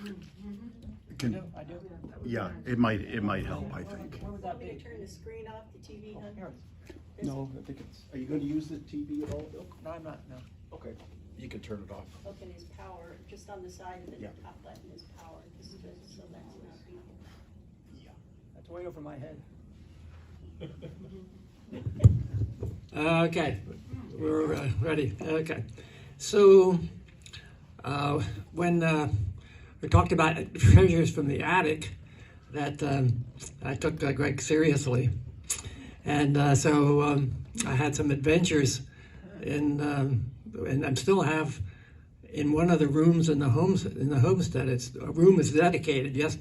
I do. Yeah, it might help, I think. Where would that Can you be? turn the screen off, the TV, Oh, hon? here. No, I think it's, are you going to use the TV at all, Bill? No, I'm not, no. Okay, you can turn it off. Look at his power, just on the side of it, Yeah. the top button is power, this is just so that's not being. That's way over my head. Okay, we're ready. Okay, so when we talked about treasures from the attic, that I took Greg seriously, and so I had some adventures in, and I still have in one of the rooms in the homestead. It's a room is dedicated. Yes,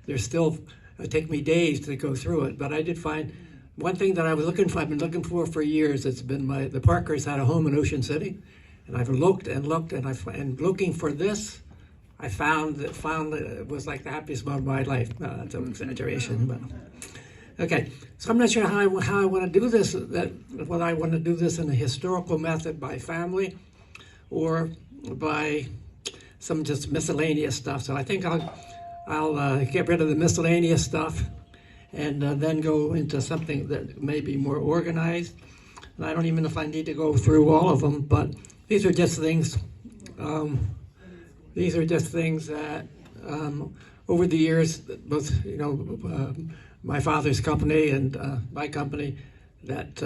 there's still. It take me days to go through it, but I did find one thing that I was looking for. I've been looking for years. It's been the Parkhurst had a home in Ocean City, and I've looked and looked, and looking for this, I found that it was like the happiest moment of my life. No, that's an exaggeration, but okay. So I'm not sure how I want to do this. Whether I want to do this in a historical method by family, or by some just miscellaneous stuff. So I think I'll get rid of the miscellaneous stuff and then go into something that may be more organized. And I don't even know if I need to go through all of them, but these are just things. These are just things that over the years, both my father's company and my company, that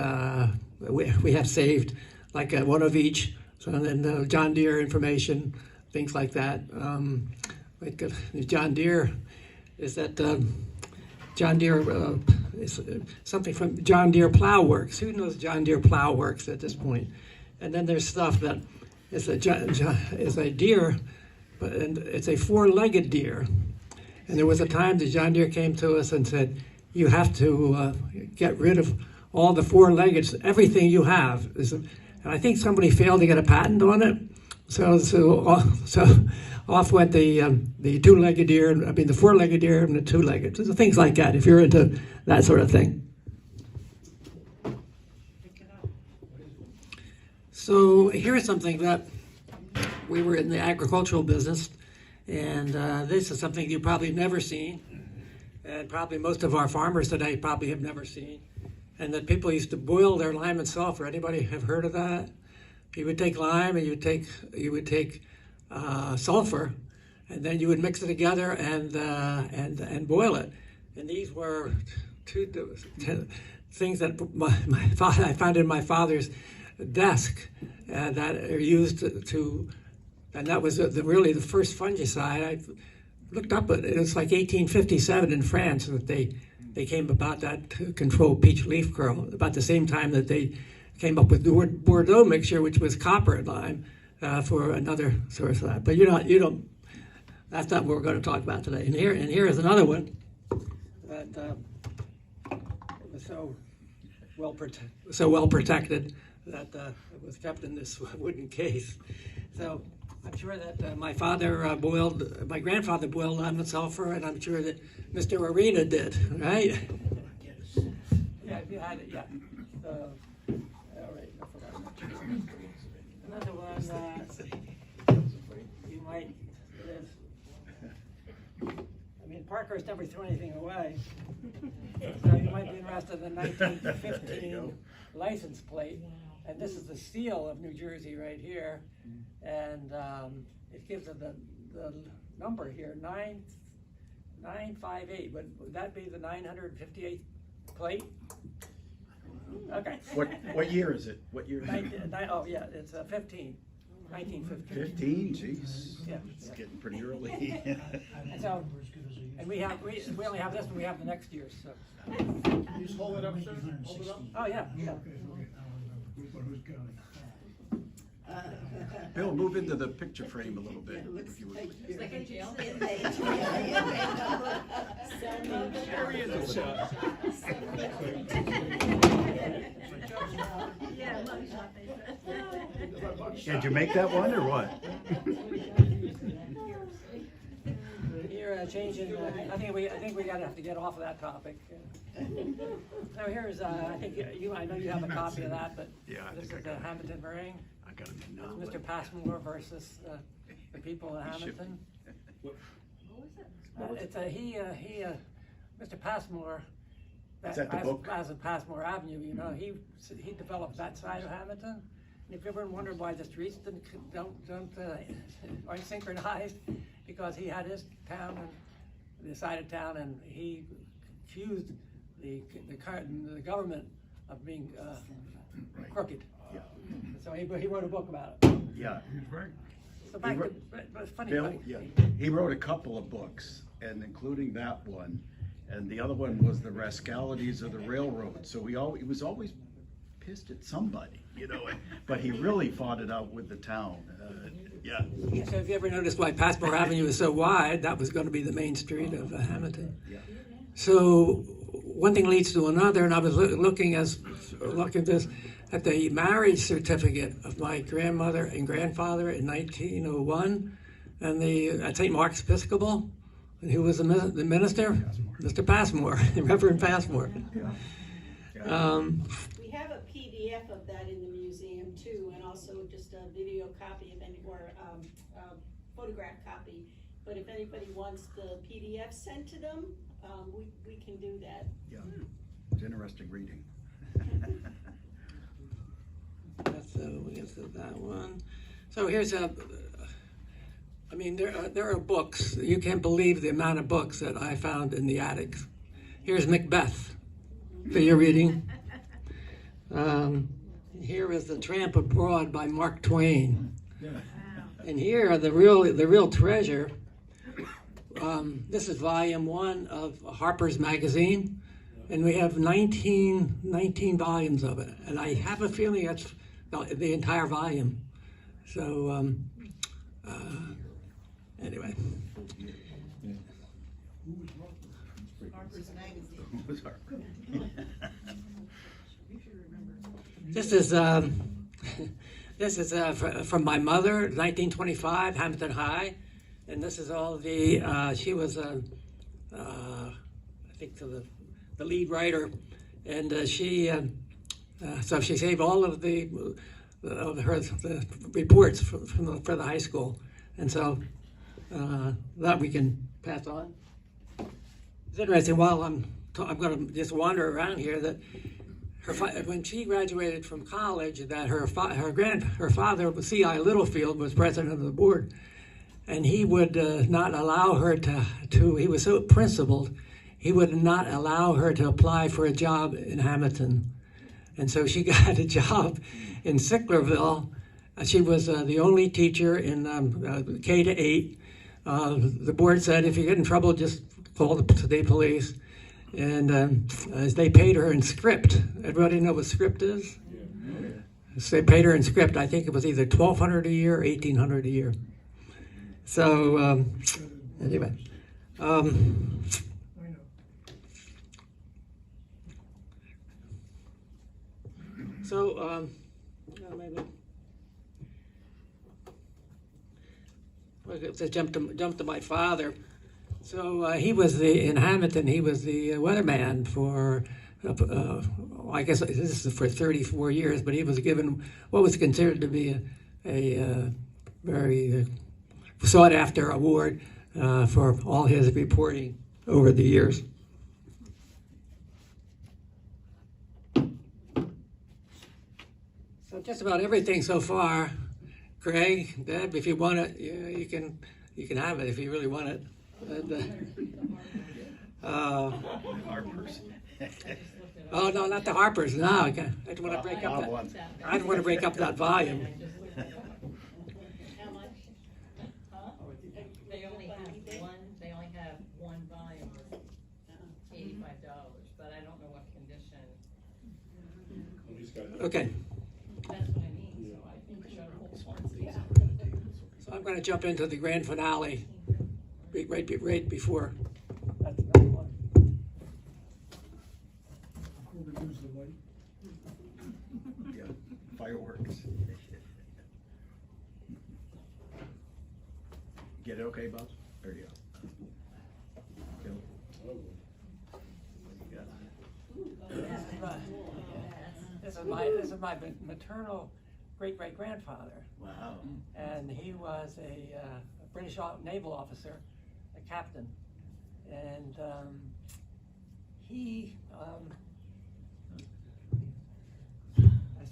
we have saved, like one of each. So then John Deere information, things like that. Like John Deere, is that John Deere is something from John Deere Plow Works. Who knows John Deere Plow Works at this point? And then there's stuff that is a deer, but and it's a four-legged deer. And there was a time that John Deere came to us and said, "You have to get rid of all the four-legged, everything you have." And I think somebody failed to get a patent on it. So off went the two-legged deer, the four-legged deer and the two-legged. So things like that, if you're into that sort of thing. So here's something that we were in the agricultural business, and this is something you've probably never seen, and probably most of our farmers today probably have never seen, and that people used to boil their lime and sulfur. Anybody have heard of that? You would take lime and you would take sulfur, and then you would mix it together and boil it. And these were two things that I found in my father's desk that are used to, and that was really the first fungicide. I looked up it. It was like 1857 in France that they came about that to control peach leaf curl. About the same time that they came up with the Bordeaux mixture, which was copper and lime, for another source of that. But you don't. That's not what we're going to talk about today. And here is another one that was so well protected that it was kept in this wooden case. So I'm sure that my grandfather boiled lime and sulfur, and I'm sure that Mr. Arena did, right? Yeah, if you had it, yeah. All right, enough of that. Another one you might live. Parkhurst never threw anything away. So you might be interested in the 1915 license plate. And this is the seal of New Jersey right here. And it gives it the number here, 958. Would that be the 958th plate? Okay. What year is it? What year? Oh yeah, it's 1915. 15, jeez. Yeah, It's getting pretty early. And we only have this one. We have the next year. So. Can you just hold it up, sir? Hold it up. Oh yeah. Bill, move into the picture frame a little bit, if you would. It's like a jail. Did you make that one or what? You're changing. I think we gotta have to get off of that topic. So here's. I think I know you have a copy of that, but Yeah, I this think is I got it. Hammonton Meringue. I got it now. Mr. Passmore versus the people of Hammonton. Mr. Passmore. Is that the book? As of Passmore Avenue, you know, he developed that side of Hammonton. And if you ever wondered why the streets aren't synchronized, because he had his town and the side of town, and he accused the government of being crooked. Yeah. So he wrote a book about it. Yeah. So back to, but it's funny. Bill, funny. yeah, he wrote a couple of books, and including that one, and the other one was the rascalities of the railroad. So he was always pissed at somebody, you know. But he really fought it out with the town. Yeah. So if you ever noticed why Passmore Avenue is so wide, that was going to be the main street of Hammonton. Yeah. So one thing leads to another, and I was looking at the marriage certificate of my grandmother and grandfather in 1901, and at St. Mark's Episcopal, and who was the minister? Mr. Passmore, Reverend Passmore. We have a PDF of that in the museum too, and also just a video copy or photograph copy. But if anybody wants the PDF sent to them, we can do that. Yeah. It's interesting reading. So we get to that one. So here's there are books. You can't believe the amount of books that I found in the attics. Here's Macbeth for your reading. Here is The Tramp Abroad by Mark Twain. And here are the real treasure. This is volume 1 of Harper's Magazine, and we have 19 volumes of it. And I have a feeling that's the entire volume. So anyway. Harper's Magazine. Who was Harper? This is from my mother, 1925, Hammonton High, and this is all the. She was I think the lead writer, and so she saved all of the reports for the high school, and so that we can pass on. It's interesting. While I'm going to just wander around here, that when she graduated from college, that her father, C.I. Littlefield, was president of the board, and he would not allow her to. He was so principled, he would not allow her to apply for a job in Hammonton, and so she got a job in Sicklerville. She was the only teacher in K to 8. The board said, if you get in trouble, just call the state police. And they paid her in script. Everybody know what script is? So they paid her in script. I think it was either $1,200 a year or $1,800 a year. So anyway. Maybe. Let's jump to my father. So he was in Hammonton. He was the weatherman for, I guess this is for 34 years. But he was given what was considered to be a very sought-after award for all his reporting over the years. So just about everything so far. Craig, Deb, if you want it, you can have it if you really want it. Harper's. Oh no, not the Harpers. No, I don't want to break up that. I don't want to break up that volume. How much? They only have one volume of $85, but I don't know what condition. Okay, That's what I mean, so I think we should hold one. so I'm going to jump into the grand finale right before. Yeah, fireworks. Get it okay, Bob? There you go. Bill? What do you got? This is my maternal great-great-grandfather, Wow. and he was a British naval officer, a captain, and he, I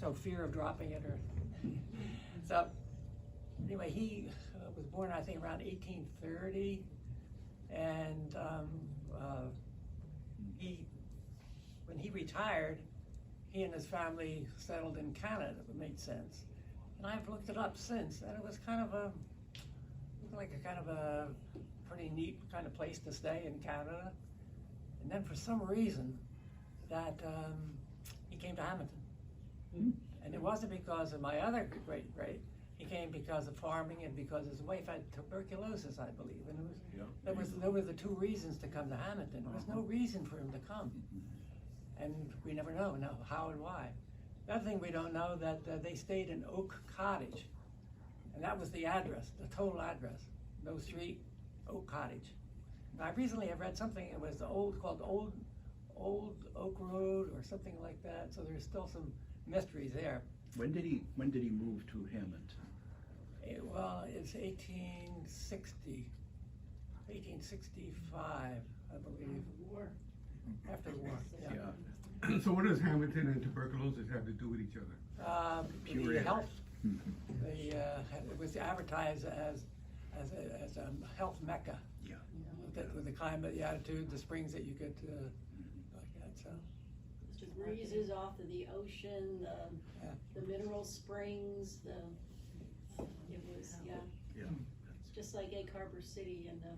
so fear of dropping it, or so anyway, he was born, I think, around 1830, and when he retired, he and his family settled in Canada. It made sense, and I've looked it up since, and it was kind of a pretty neat kind of place to stay in Canada. And then for some reason, that he came to Hammonton. And it wasn't because of my other great. He came because of farming and because his wife had tuberculosis, I believe. And it was there were the two reasons to come to Hammonton. There was no reason for him to come. And we never know how and why. The other thing we don't know, that they stayed in Oak Cottage. And that was the address, the total address. No street, Oak Cottage. Now, I recently have read something, it was called Old Oak Road or something like that. So there's still some mysteries there. When did he move to Hammonton? Well, it's 1865, I believe. After the war. Yeah. So what does Hammonton and tuberculosis have to do with each other? The health. It was advertised as a health mecca. Yeah. With the climate, the attitude, the springs that you could like that. So. The breezes off of the ocean, Yeah. the mineral springs, it was, Yeah. just like Egg Harbor City and the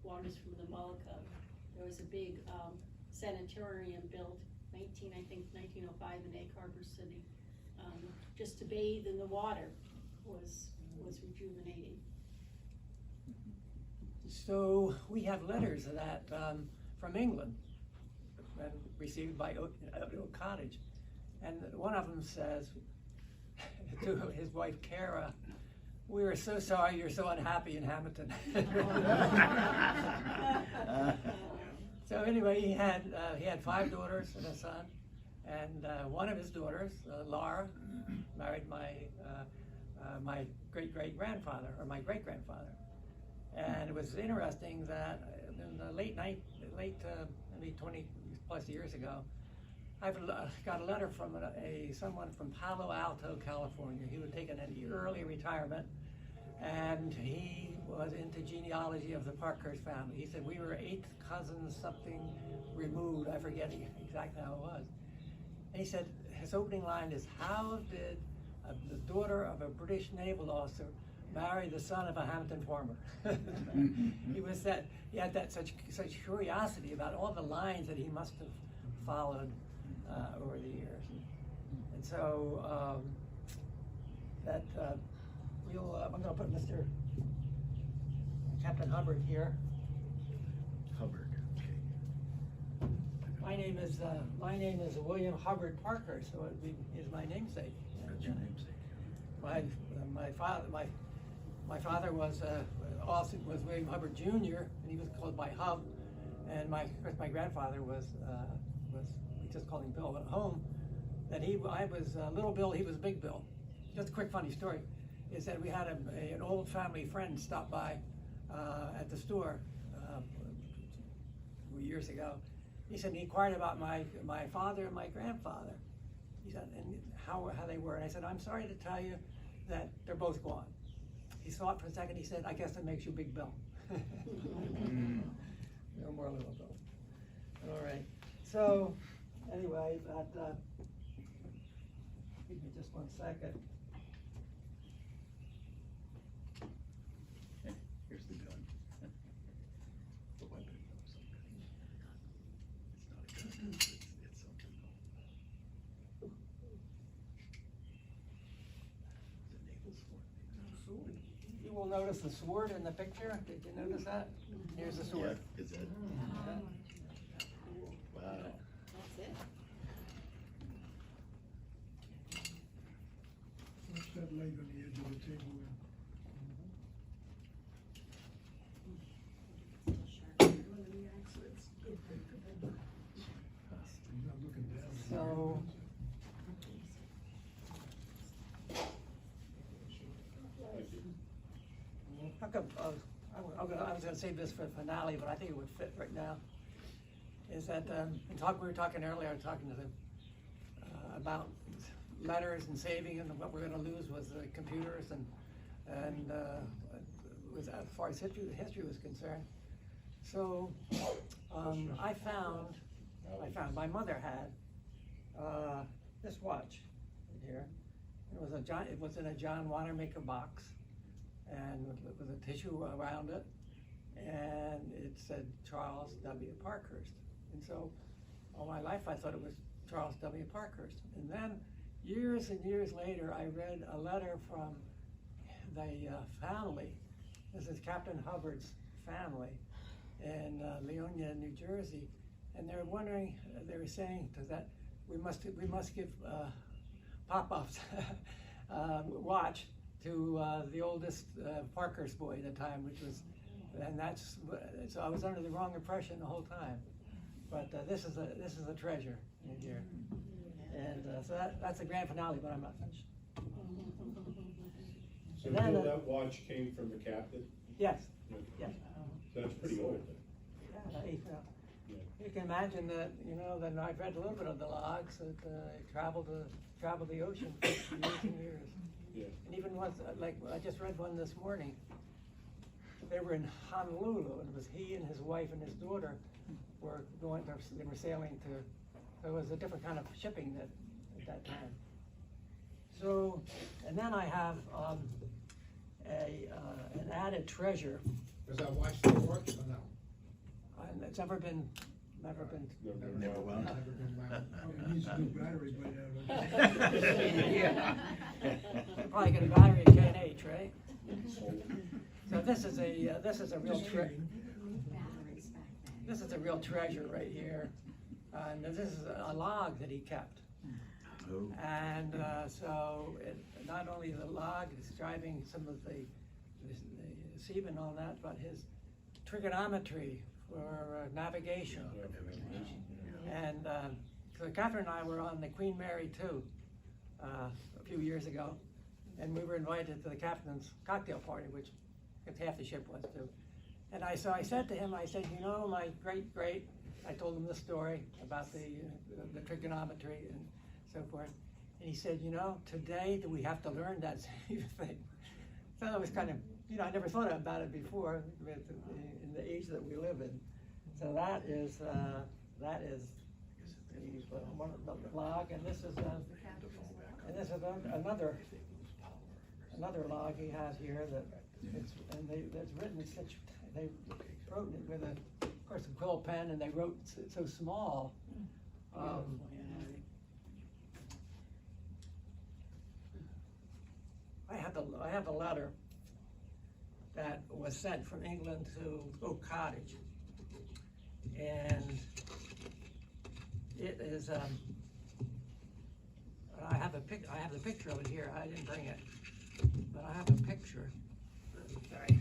waters from the Molucca. There was a big sanitarium built, 1905 in Egg Harbor City. Just to bathe in the water was rejuvenating. So we have letters of that from England, received by Oak Cottage, and one of them says to his wife Kara, "We are so sorry you're so unhappy in Hammonton." So anyway, he had 5 daughters and a son, and one of his daughters, Laura, married my great-grandfather, or my great-grandfather. And it was interesting that in the maybe 20 plus years ago, I've got a letter from someone from Palo Alto, California. He had taken an early retirement, and he was into genealogy of the Parkhurst family. He said we were 8th cousins something removed. I forget exactly how it was. And he said his opening line is, "How did the daughter of a British naval officer marry the son of a Hammonton farmer?" He had that such curiosity about all the lines that he must have followed over the years, and so I'm going to put Mr. Captain Hubbard here. Hubbard. Okay. My name is William Hubbard Parkhurst, so is my namesake. That's your namesake. My father was William Hubbard Jr. and he was called by Hub, and my grandfather was we just called him Bill. At home, I was Little Bill, he was Big Bill. Just a quick funny story is that we had an old family friend stop by at the store years ago. He said he inquired about my father and my grandfather. He said, and how they were. And I said, I'm sorry to tell you that they're both gone. He thought for a second. He said, I guess that makes you Big Bill. No more Little Bill. All right. So anyway, give me just 1 second. Here's the gun. The weapon. It's not a gun. It's something. It's a naval sword. You will notice the sword in the picture. Did you notice that? Here's the sword. Yeah, is it? Wow. That's it. What's that light on the edge of the table there? He's not looking down. So. How come? was going to save this for the finale, but I think it would fit right now. Is that we were talking earlier, talking to them about letters and saving, and what we're going to lose was the computers and as far as history was concerned. So I found my mother had this watch here. It was in a John Wanamaker box, and with a tissue around it, and it said Charles W. Parkhurst. And so all my life I thought it was Charles W. Parkhurst. And then years and years later, I read a letter from the family. This is Captain Hubbard's family in Leonia, New Jersey, and they were saying that we must give Popoff's watch to the oldest Parkhurst boy at the time, so I was under the wrong impression the whole time. But this is a treasure in here, and so that's the grand finale. But I'm not finished. So then, that watch came from the captain? Yes. Yeah. Yes. That's pretty old. You can imagine that, that I've read a little bit of the logs that traveled the ocean for years and years. Yeah. And even once, like I just read one this morning. They were in Honolulu, and it was he and his wife and his daughter they were sailing to. So it was a different kind of shipping at that time. So, and then I have an added treasure. Does that watch still work or no? And it's never been. Never Never wound. been wound. Oh, it needs a new battery, but Yeah. You're probably got a battery at K&H, right? So this is a real treasure. This is a real treasure right here, and this is a log that he kept. Oh. And so not only the log describing some of the seamen on that, but his trigonometry for navigation. And so Catherine and I were on the Queen Mary 2 a few years ago, and we were invited to the captain's cocktail party, which half the ship was too. And so I said to him, my great, I told him the story about the trigonometry and so forth. And he said, today do we have to learn that same thing? So that was kind of, I never thought about it before in the age that we live in. So that is the log, and this is another log he has here that's written in such, they wrote it with of course a quill pen, and they wrote so small. I have a letter that was sent from England to Oak Cottage, and it is. I have the picture of it here. I didn't bring it, but I have a picture. Sorry.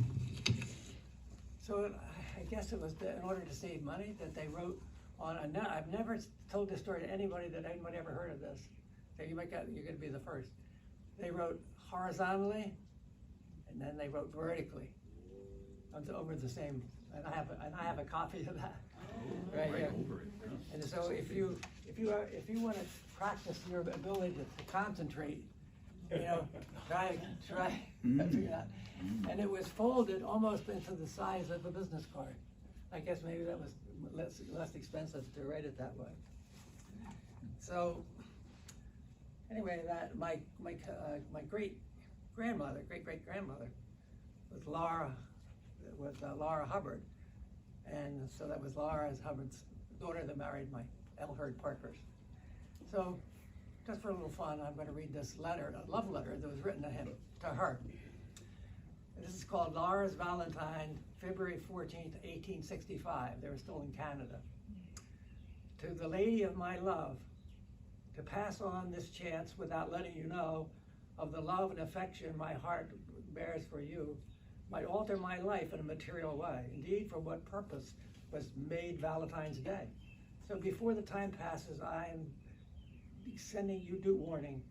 So I guess it was in order to save money that they wrote on a net. I've never told this story to anybody that anybody ever heard of this. So you're going to be the first. They wrote horizontally, and then they wrote vertically over the same. And I have a copy of that right here. Over it. Huh? And so if you want to practice your ability to concentrate, try figure that. And it was folded almost into the size of a business card. I guess maybe that was less expensive to write it that way. So anyway, that my great grandmother was Laura Hubbard, and so that was Laura Hubbard's daughter that married my Elherd Parkhurst. So just for a little fun, I'm going to read this letter, a love letter that was written to her. This is called Laura's Valentine, February 14th, 1865. They were still in Canada. To the lady of my love, to pass on this chance without letting you know of the love and affection my heart bears for you, might alter my life in a material way. Indeed, for what purpose was made Valentine's Day? So before the time passes, I am sending you due warning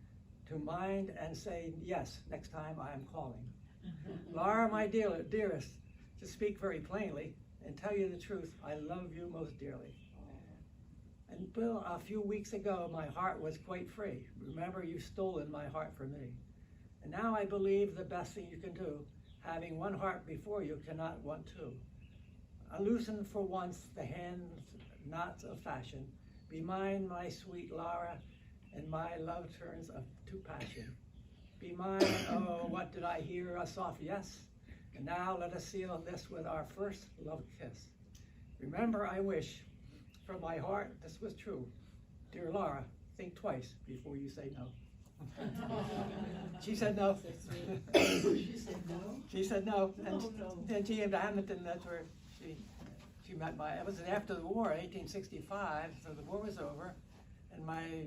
to mind and say yes next time I am calling. Laura, my dearest, to speak very plainly and tell you the truth, I love you most dearly. And Bill, a few weeks ago, my heart was quite free. Remember, you've stolen my heart from me. And now I believe the best thing you can do, having one heart before you, cannot want two. Loosen for once the hand knots of fashion. Be mine, my sweet Laura, and my love turns to passion. Be mine, oh, what did I hear? A soft yes. And now let us seal this with our first love kiss. Remember, I wish, from my heart, this was true. Dear Laura, think twice before you say no. She said no. She said no? She said no. And Oh, no. then she came to Hammonton, that's where she met it was after the war, 1865, so the war was over, and my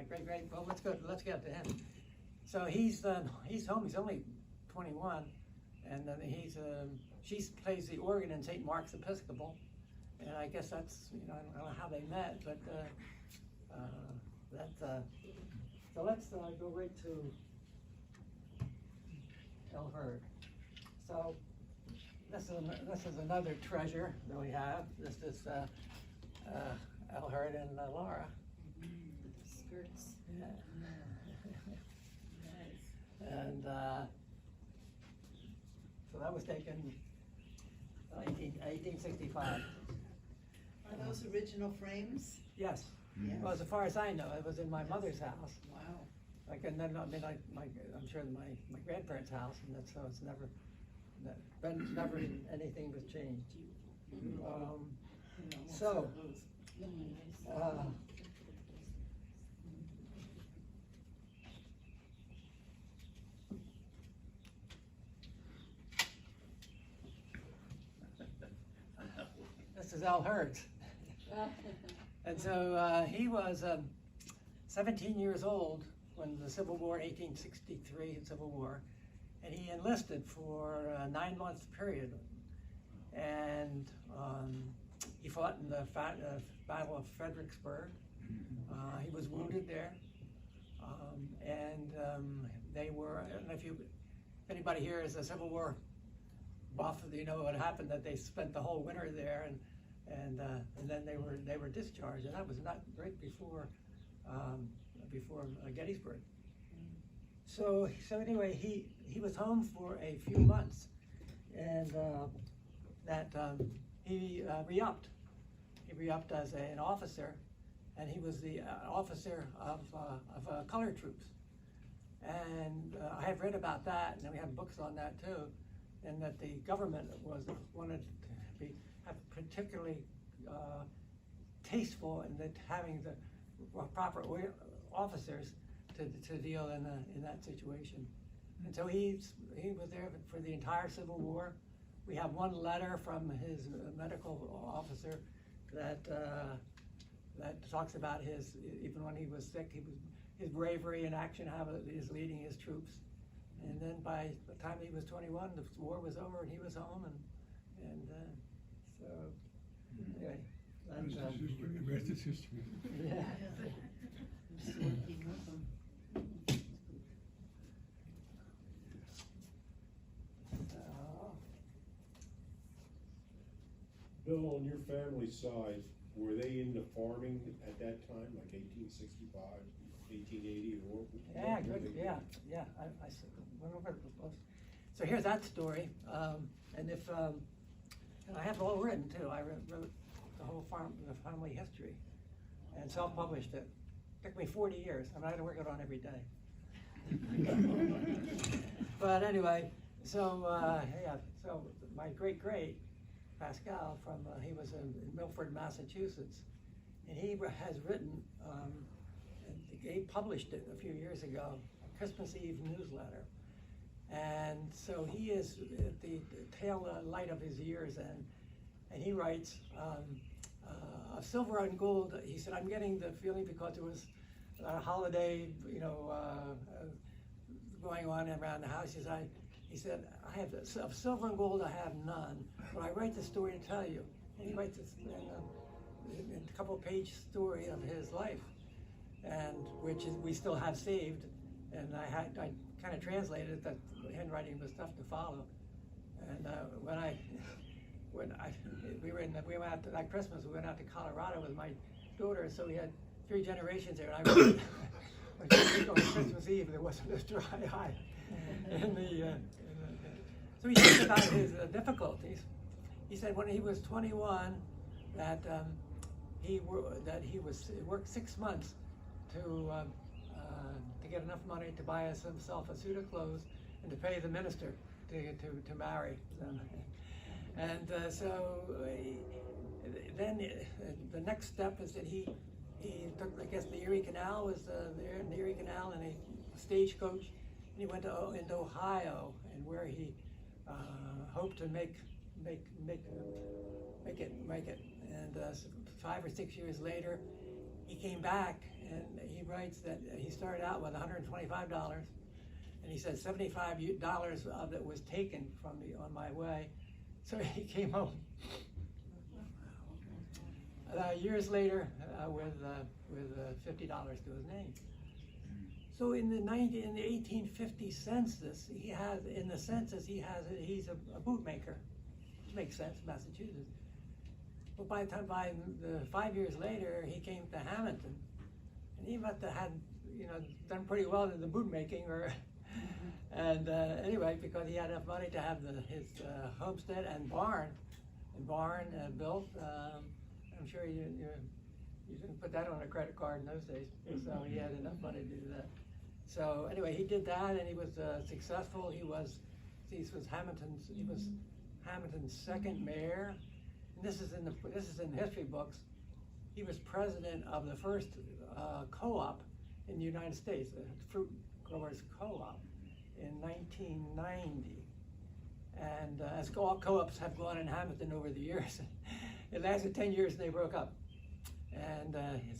great, well, let's get to him. So he's home, he's only 21, and then she plays the organ in St. Mark's Episcopal, and I guess that's, I don't know how they met, but so let's go right to El Herd. So this is another treasure that we have. This is El Herd and Laura. Skirts. Yeah. Nice. And so that was taken 1865. Are those original frames? Yes. Yes. Well, as far as I know, it was in my mother's house. Wow. Like, and then I'm sure my grandparents' house, and that's so it's never anything was changed. So. This is Al Hurd. And so he was 17 years old when the Civil War, 1863 Civil War, and he enlisted for a 9-month period. And he fought in the Battle of Fredericksburg. He was wounded there. They were, I don't know if anybody here is a Civil War buff, you know what happened, that they spent the whole winter there, and then they were discharged, and that was not right before Gettysburg. So anyway, he was home for a few months, and he re-upped. He re-upped as an officer, and he was the officer of colored troops. And I have read about that, and we have books on that too, and that the government wanted to have particularly tasteful in having the proper officers to deal in that situation. And so he was there for the entire Civil War. We have one letter from his medical officer that talks about even when he was sick, his bravery and action, how he was leading his troops. And then by the time he was 21, the war was over and he was home, and so anyway. The rest is history. Yeah. Bill, on your family side, were they into farming at that time, like 1865, 1880, or what? Yeah, good. Yeah. I went over the books. So here's that story, and I have it all written too. I wrote the whole family history, and self-published it. Took me 40 years. I had to work it on every day. But anyway, so so my great Pascal he was in Milford, Massachusetts, and he has written, and he published it a few years ago, a Christmas Eve newsletter. And so he is at the tail light of his years, and he writes, of silver and gold, he said, I'm getting the feeling because it was a holiday, going on around the house. He said, I have of silver and gold I have none, but I write the story to tell you. And he writes this a couple-page story of his life, and we still have saved. And I kind of translated that the handwriting was tough to follow. And we went out to that Christmas. We went out to Colorado with my daughter, so we had 3 generations there. And I remember when she was on Christmas Eve, there wasn't a dry eye so he talked about his difficulties. He said when he was 21 that he worked 6 months to get enough money to buy himself a suit of clothes and to pay the minister to marry them. And so then the next step is that he took, I guess, the Erie Canal was there in the Erie Canal, and a stagecoach, and he went into Ohio, and where he hoped to make it. And 5 or 6 years later, he came back, and he writes that he started out with $125, and he said $75 of it was taken from me on my way. So he came home years later with $50 to his name. So in the 1850 census, he's a bootmaker, which makes sense, Massachusetts. But by the 5 years later, he came to Hammonton, and he must have had, done pretty well in the bootmaking, and anyway, because he had enough money to have his homestead and barn built. I'm sure you didn't put that on a credit card in those days, so he had enough money to do that. So anyway, he did that, and he was successful. He was Hammonton's second mayor. And this is in history books. He was president of the first co-op in the United States, the Fruit Growers Co-op, in 1990. And as all co-ops have gone in Hammonton over the years, it lasted 10 years and they broke up. And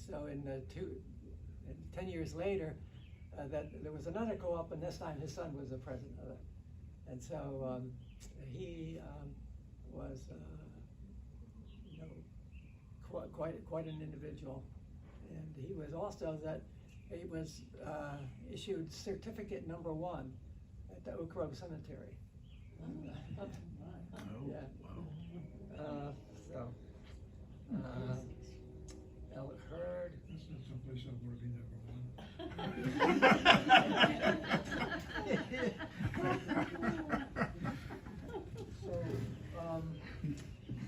so in 10 years later, that there was another co-op, and this time his son was the president of it. And so he was quite an individual. And he was also issued certificate number 1 at the Oak Grove Cemetery. Yeah. Wow. Elk Hurd. That's not someplace I want to be number 1.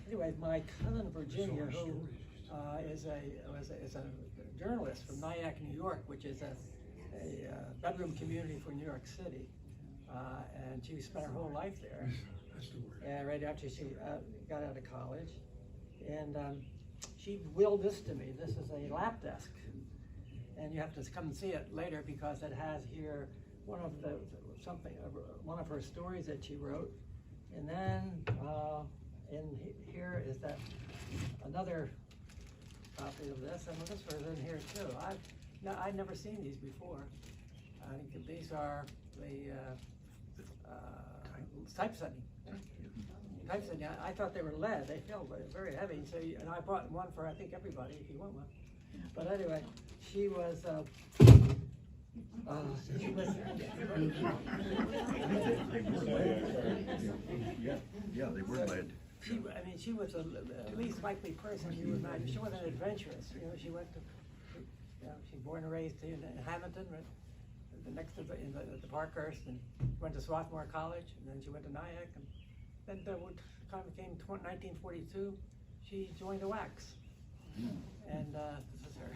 Anyway, my cousin Virginia, who is a journalist from Nyack, New York, which is a bedroom community for New York City, and she spent her whole life there. That's the word. Right after she got out of college, and she willed this to me. This is a lap desk, and you have to come and see it later because it has here one of her stories that she wrote, and then here is that another copy of this, and this was in here too. I'd never seen these before. I think these are the typesetting. I thought they were lead. They felt very heavy. So, and I brought one for I think everybody if you want one. But anyway, she was. Yeah, they were lead. She was the least likely person you would imagine. She wasn't adventurous. She went to. She was born and raised in Hammonton, next to the Parkhurst, and went to Swarthmore College, and then she went to Nyack, and then when time came 1942, she joined the WACS, and this is her.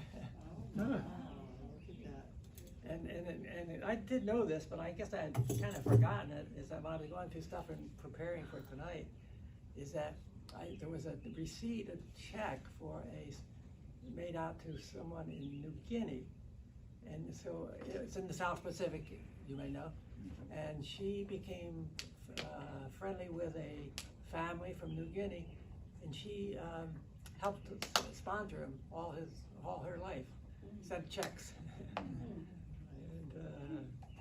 And I did know this, but I guess I had kind of forgotten it. Is that when I was going through stuff and preparing for tonight, is that there was a receipt, a check for made out to someone in New Guinea. And so it's in the South Pacific, you may know. And she became friendly with a family from New Guinea, and she helped sponsor him all her life, sent checks. And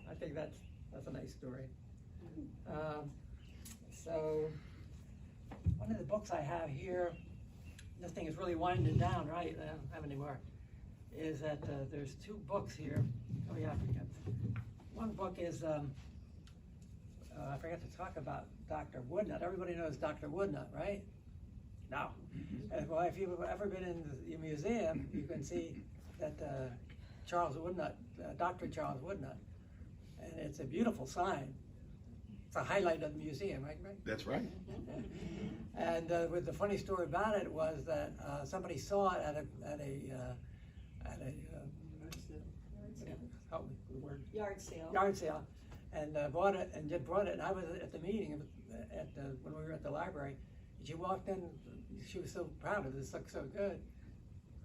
I think that's a nice story. So one of the books I have here, this thing is really winding down, right? I don't have any more. Is that there's 2 books here. Oh yeah, I forgot. One book is I forgot to talk about Dr. Woodnut. Everybody knows Dr. Woodnut, right? No. Well, if you've ever been in the museum, you can see that Charles Woodnut, Dr. Charles Woodnut, and it's a beautiful sign. It's a highlight of the museum, right, Greg? That's right. And with the funny story about it was that somebody saw it at a help me with the word, Yard sale. yard sale, and bought it and brought it. And I was at the meeting when we were at the library. And she walked in. She was so proud of this. Looked so good.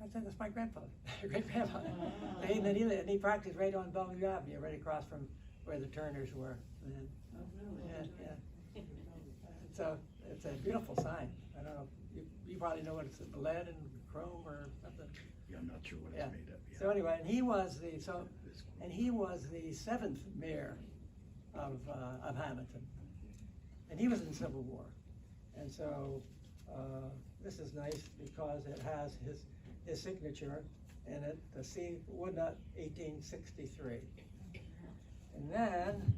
I said, "That's my grandfather, great grandfather." And he practiced right on Bellevue Avenue, right across from where the Turners were. And, yeah. So it's a beautiful sign. I don't know. You probably know what it's lead and chrome or something. Yeah, I'm not sure what Yeah. it's made of. Yeah. So anyway, and he was the This cool. the 7th mayor of Hammonton, and he was in the Civil War, and so this is nice because it has his signature in it, the C. Woodnut, 1863, and then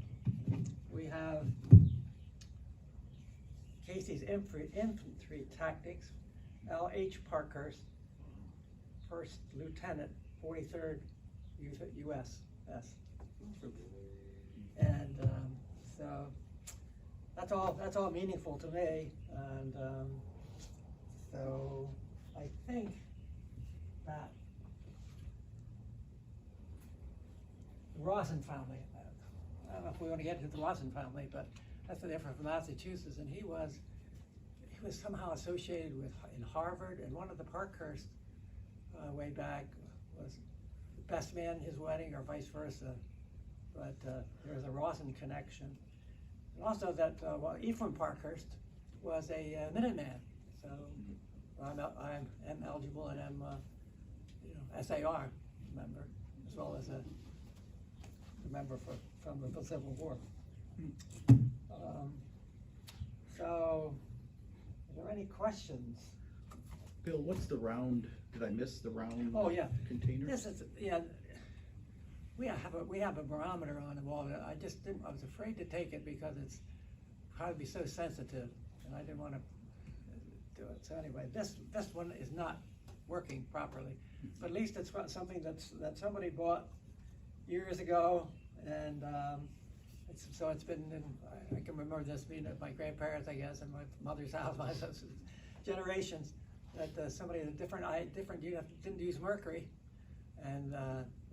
we have Casey's infantry tactics, L.H. Parkhurst, First Lieutenant, 43rd U.S. Troop. And so that's all meaningful to me. And so I think that the Rosen family, I don't know if we want to get into the Rosen family, but that's the difference from Massachusetts. And he was somehow associated in Harvard, and one of the Parkhurst way back was the best man in his wedding, or vice versa. But there was a Rosen connection. And also that Ephraim Parkhurst was a Minuteman. So I'm eligible, and I'm SAR member, as well as a member from the Civil War. So, are there any questions? Bill, what's the round? Did I miss the round? Oh, yeah. Container? This is, yeah. We have a barometer on the wall. I was afraid to take it because it's probably be so sensitive, and I didn't want to do it. So anyway, this one is not working properly, but at least it's something that somebody bought years ago, and it's been. I can remember this being at my grandparents, I guess, and my mother's house, my generations. That somebody had didn't use mercury, and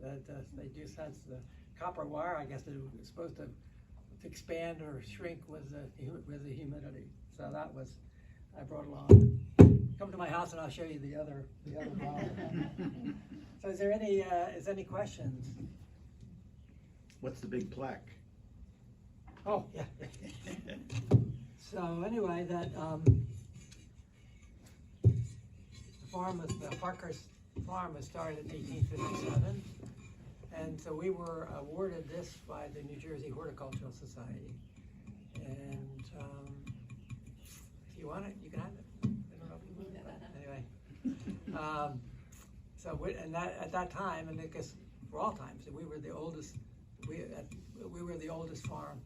they just had the copper wire. I guess it was supposed to expand or shrink with the humidity. So that was, I brought along. Come to my house and I'll show you the other bottle. So is there any questions? What's the big plaque? Oh, yeah. So anyway, that the Parkhurst farm was started in 1857, and so we were awarded this by the New Jersey Horticultural Society. And if you want it, you can have it. I don't know if you want it, but anyway. And at that time, and I guess for all times, we were the oldest. We were the oldest farm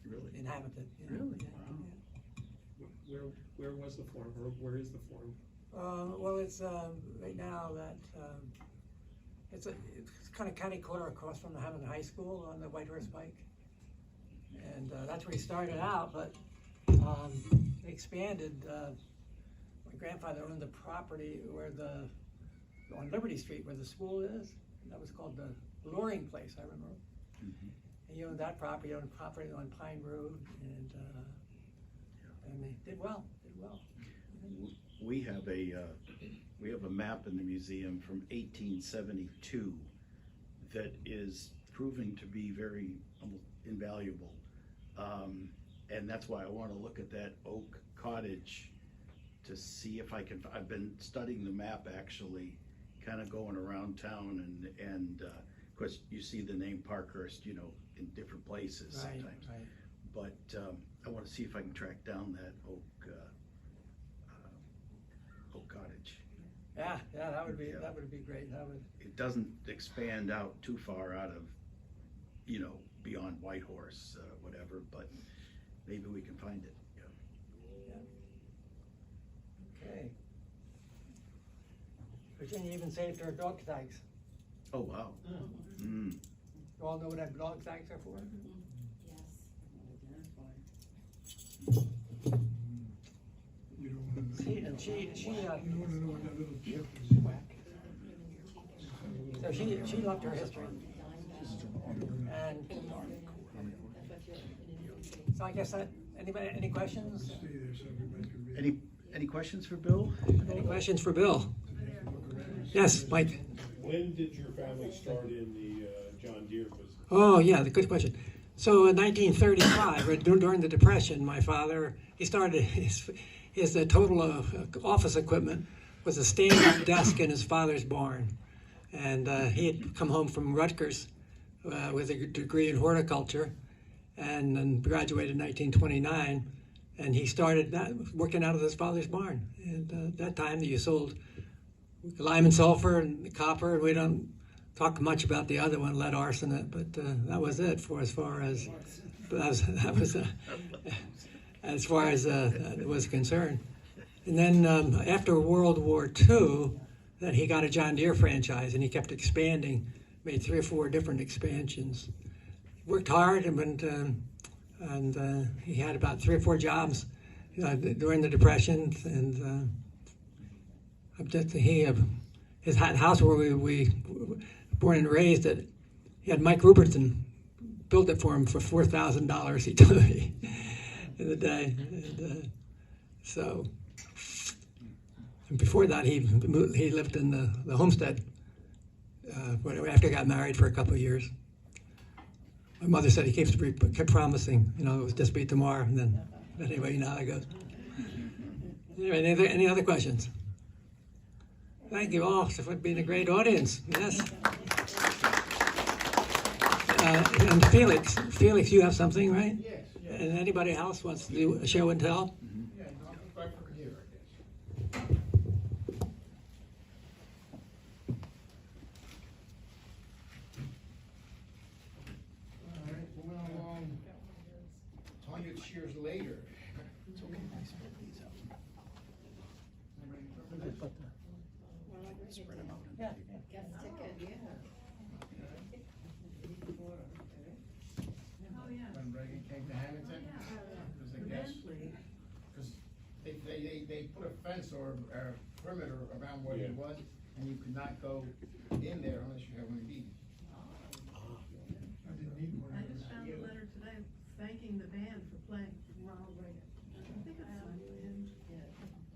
Really? in Hammonton. Really? Yeah. Wow. Where was the farm, or where is the farm? Well, it's right now that it's kind of county quarter across from the Hammonton High School on the White Horse Pike, and that's where he started out. But they expanded. My grandfather owned the property on Liberty Street where the school is. That was called the Luring Place, I remember. Mm-hmm. And he owned that property, owned property on Pine Road, and they did well. We have a map in the museum from 1872 that is proving to be very almost invaluable, and that's why I want to look at that oak cottage to see if I can. I've been studying the map actually, kind of going around town, and of course you see the name Parkhurst, in different places sometimes. Right. But I want to see if I can track down that oak cottage. Yeah, that would be great. That would. It doesn't expand out too far out of, beyond White Horse, whatever, but maybe we can find it. Okay. Virginia even saved her dog tags. Oh, wow. Mm. You all know what that dog tags are for? You don't wanna know. She, and she, You wanna know what that little gift is. so she loved her history. And so I guess that, anybody, any questions? Stay there so everybody can read. Any questions for Bill? Any questions for Bill? Yes, Mike? When did your family start in the John Deere business? Oh, yeah, the good question. So in 1935, during the Depression, my father, he started his total office equipment was a stand-up desk in his father's barn. And he had come home from Rutgers with a degree in horticulture and then graduated in 1929. And he started working out of his father's barn. And at that time, you sold lime and sulfur and copper, and we don't talk much about the other one, lead arsenate, but that was it for as far as as far as it was concerned. And then after World War II, then he got a John Deere franchise, and he kept expanding, made 3 or 4 different expansions. Worked hard, and he had about 3 or 4 jobs during the Depression, and his house where we born and raised it, he had Mike Ruperton built it for him for $4,000, he told me in the day. And, and before that, he lived in the homestead after he got married for a couple of years. My mother said he kept promising, it was just be tomorrow, and then anyway, you know how it goes. Anyway, any other questions? Thank you all for being a great audience. Yes. And Felix, you have something, right? Yes. And anybody else wants to do a show and tell? Yeah, I'll go back from here, I guess. All right, moving along, 100 years later. It's okay, I spread these out. Spread them out. Yeah. When Reagan came to Hammonton, it was a guest. Because they put a fence or a perimeter around where he was, and you could not go in there unless you had one of these. I just found a letter today thanking the band for playing Ronald Reagan. I think it's signed by him.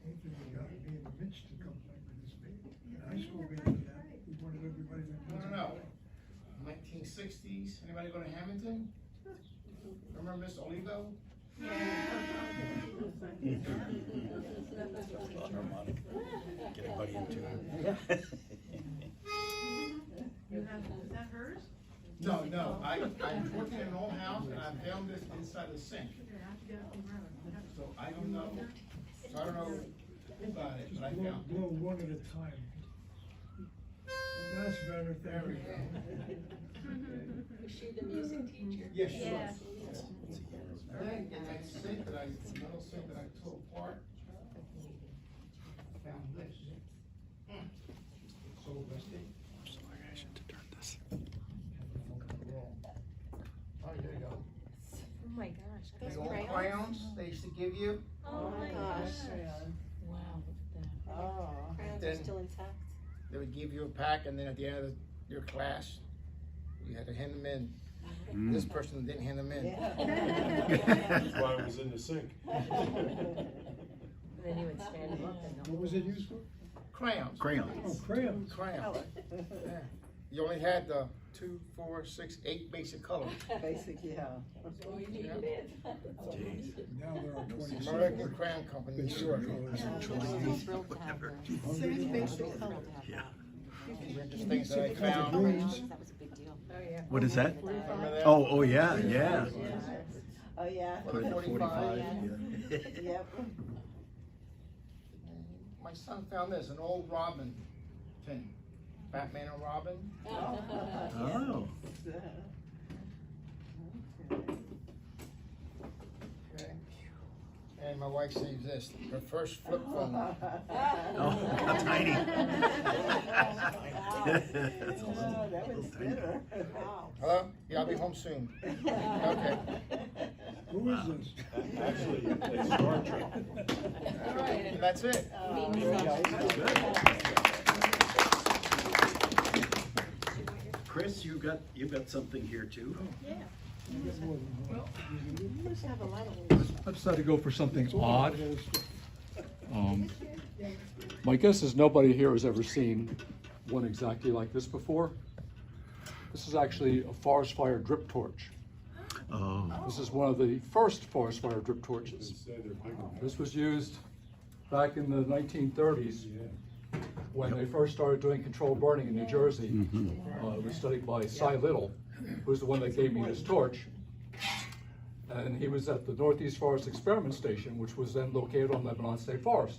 Anything we got to be in the midst to come back with this band. High school band, we wanted everybody to. No. 1960s. Anybody go to Hammonton? Remember Miss Olivo? Get everybody into it. Is that hers? No. I worked in an old house and I found this inside the sink. Okay, I have to get it from Reverend. So I don't know. So I don't know who got it, but I Blow found it. one at a time. That's better, there we go. Was she the music teacher? Yes, she was. Then in that sink metal sink that I tore apart, I found this. So rusty. Sorry, I should have turned this. Oh, there you go. Oh my gosh. The old crayons they used to give you. Oh my gosh. Wow, look at that. Crayons Then- are still intact. They would give you a pack, and then at the end of your class, you had to hand them in. This person didn't hand them in. That's why it was in the sink. And then you would stand them up and. What was it used for? Crayons. Crayons. Oh, crayons. Crayons. Yeah. You only had the 2, 4, 6, 8 basic colors. Basic, yeah. Jeez. Now there are 26. American Crayon Company. They short colors. Same basic color. Yeah. Just things that I found. Rooms. What is that? Remember that? Oh, yeah. Oh, yeah. Put it in 45. Yep. My son found this, an old Robin tin. Batman and Robin. Oh. Okay. And my wife saves this, her first flip phone. Oh, tiny. That was better. Wow. Hello? Yeah, I'll be home soon. Okay. Who is this? Actually, it's Star Trek. All right, and that's it. Chris, you got something here too? You must have a lot of ones. I decided to go for something odd. My guess is nobody here has ever seen one exactly like this before. This is actually a forest fire drip torch. Oh. This is one of the first forest fire drip torches. This was used back in the 1930s when they first started doing controlled burning in New Jersey. It was studied by Cy Little, who's the one that gave me this torch. And he was at the Northeast Forest Experiment Station, which was then located on Lebanon State Forest.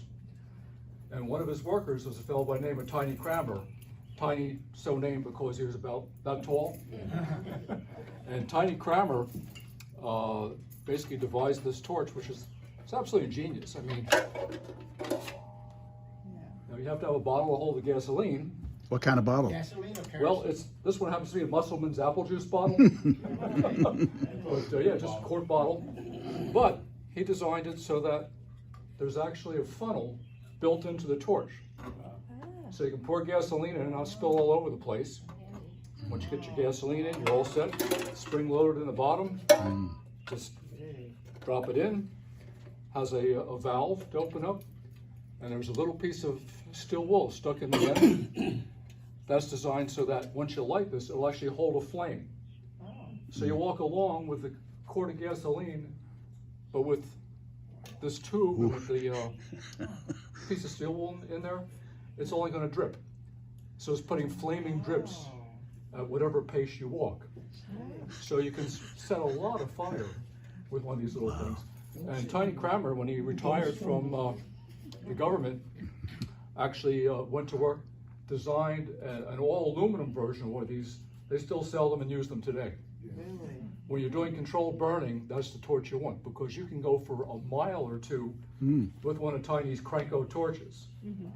And one of his workers was a fellow by the name of Tiny Crammer. Tiny, so named because he was about that tall. And Tiny Crammer basically devised this torch, which is it's absolutely ingenious. I mean, you have to have a bottle to hold the gasoline. What kind of bottle? Gasoline or kerosene? Well, this one happens to be a Musselman's apple juice bottle. But yeah, just a quart bottle. But he designed it so that there's actually a funnel built into the torch. So you can pour gasoline in and not spill all over the place. Once you get your gasoline in, you're all set. Spring loaded in the bottom. Just drop it in. Has a valve to open up. And there's a little piece of steel wool stuck in the end. That's designed so that once you light this, it'll actually hold a flame. So you walk along with a quart of gasoline, but with this tube with the piece of steel wool in there, it's only going to drip. So it's putting flaming drips at whatever pace you walk. So you can set a lot of fire with one of these little things. And Tiny Crammer, when he retired from the government, actually went to work, designed an all aluminum version of one of these. They still sell them and use them today. Really? When you're doing controlled burning, that's the torch you want, because you can go for a mile or two with one of Tiny's Cranko torches.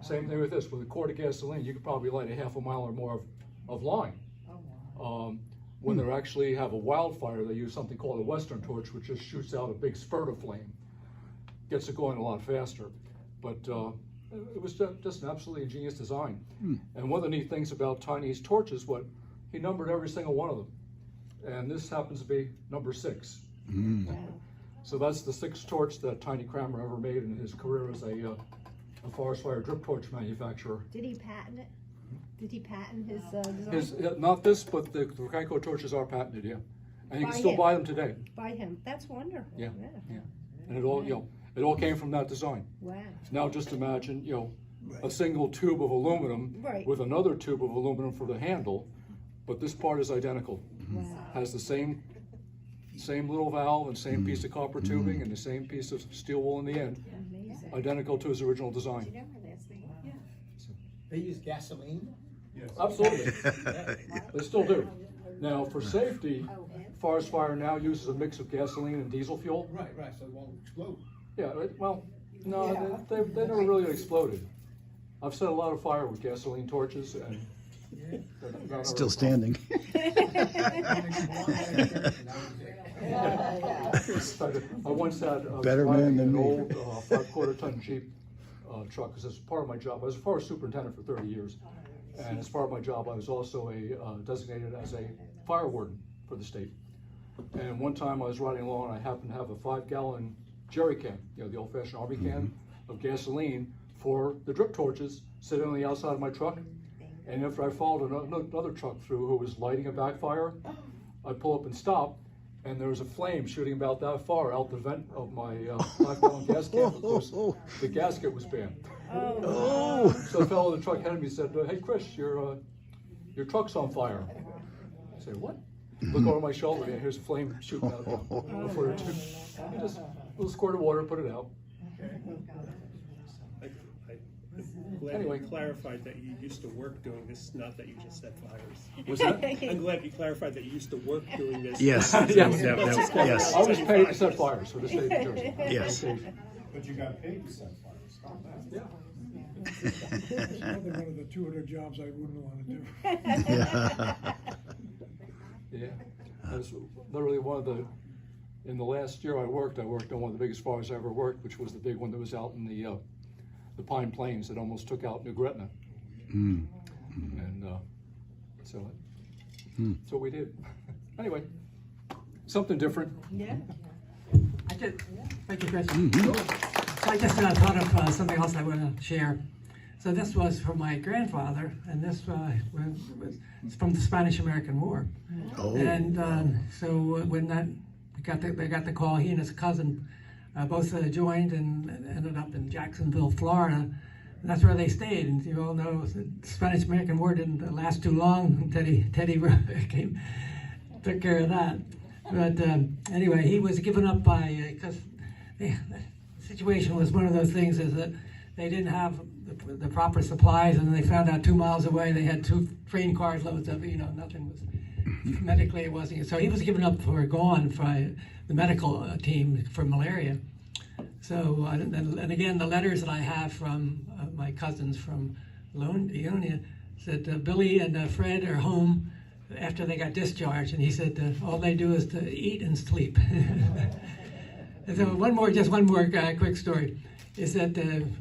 Same thing with this. With a quart of gasoline, you could probably light a half a mile or more of line. When they actually have a wildfire, they use something called a Western torch, which just shoots out a big spurt of flame. Gets it going a lot faster. But it was just an absolutely ingenious design. And one of the neat things about Tiny's torches, he numbered every single one of them. And this happens to be number 6. So that's the 6th torch that Tiny Crammer ever made in his career as a forest fire drip torch manufacturer. Did he patent it? Did he patent his design? Not this, but the Cranko torches are patented, yeah. And you By can still him? buy them today. By him. That's wonderful. Yeah. And it all came from that design. Wow. Now just imagine, a single tube of aluminum with another tube of aluminum for the handle, but this part is identical. Wow. Has the same little valve and same piece of copper tubing and the same piece of steel wool in the end. Amazing. Identical to his original design. They use gasoline? Yes. Absolutely. They still do. Now, for safety, forest fire now uses a mix of gasoline and diesel fuel. Right, so it won't explode. Yeah, well, no, they never really exploded. I've set a lot of fire with gasoline torches and Still standing. I once had Better man than an me. old 5/4 ton Jeep truck, because as part of my job, I was a forest superintendent for 30 years, and as part of my job, I was also designated as a fire warden for the state. And one time I was riding along, and I happened to have a 5-gallon jerry can, the old-fashioned Army can of gasoline for the drip torches sitting on the outside of my truck. And after I followed another truck through who was lighting a backfire, I pull up and stop, and there was a flame shooting about that far out the vent of my 5-gallon gas can because the gasket was banned. So the fellow in the truck ahead of me said, "Hey Chris, your truck's on fire." I say, "What?" Look over my shoulder, and here's a flame shooting out before the tube. Just a little squirt of water, put it out. glad Anyway. you clarified that you used to work doing this, not that you just set fires. Was that? I'm glad you clarified that you used to work doing this. Yes. Yes. Yes. I was paid to set fires for the state of New Jersey. Yes. But you got paid to set fires, stop that. Yeah. It's probably one of the 200 jobs I wouldn't want to do. Yeah. That's literally one of the, in the last year I worked on one of the biggest fires I ever worked, which was the big one that was out in the Pine Plains that almost took out New Gretna. Mm. And so that's what we did. Anyway, something different. Yeah. Thank you, Chris. So I just thought of something else I want to share. So this was from my grandfather, and this was from the Spanish-American War. Oh. And so when they got the call, he and his cousin both joined and ended up in Jacksonville, Florida. And that's where they stayed. And you all know the Spanish-American War didn't last too long. Teddy came, took care of that. But anyway, he was given up by, because the situation was one of those things is that they didn't have the proper supplies, and they found out 2 miles away they had 2 train cars loads of, nothing was, medically it wasn't. So he was given up gone by the medical team for malaria. So, and again, the letters that I have from my cousins from Ionia said Billy and Fred are home after they got discharged, and he said all they do is to eat and sleep. And so one more quick story is that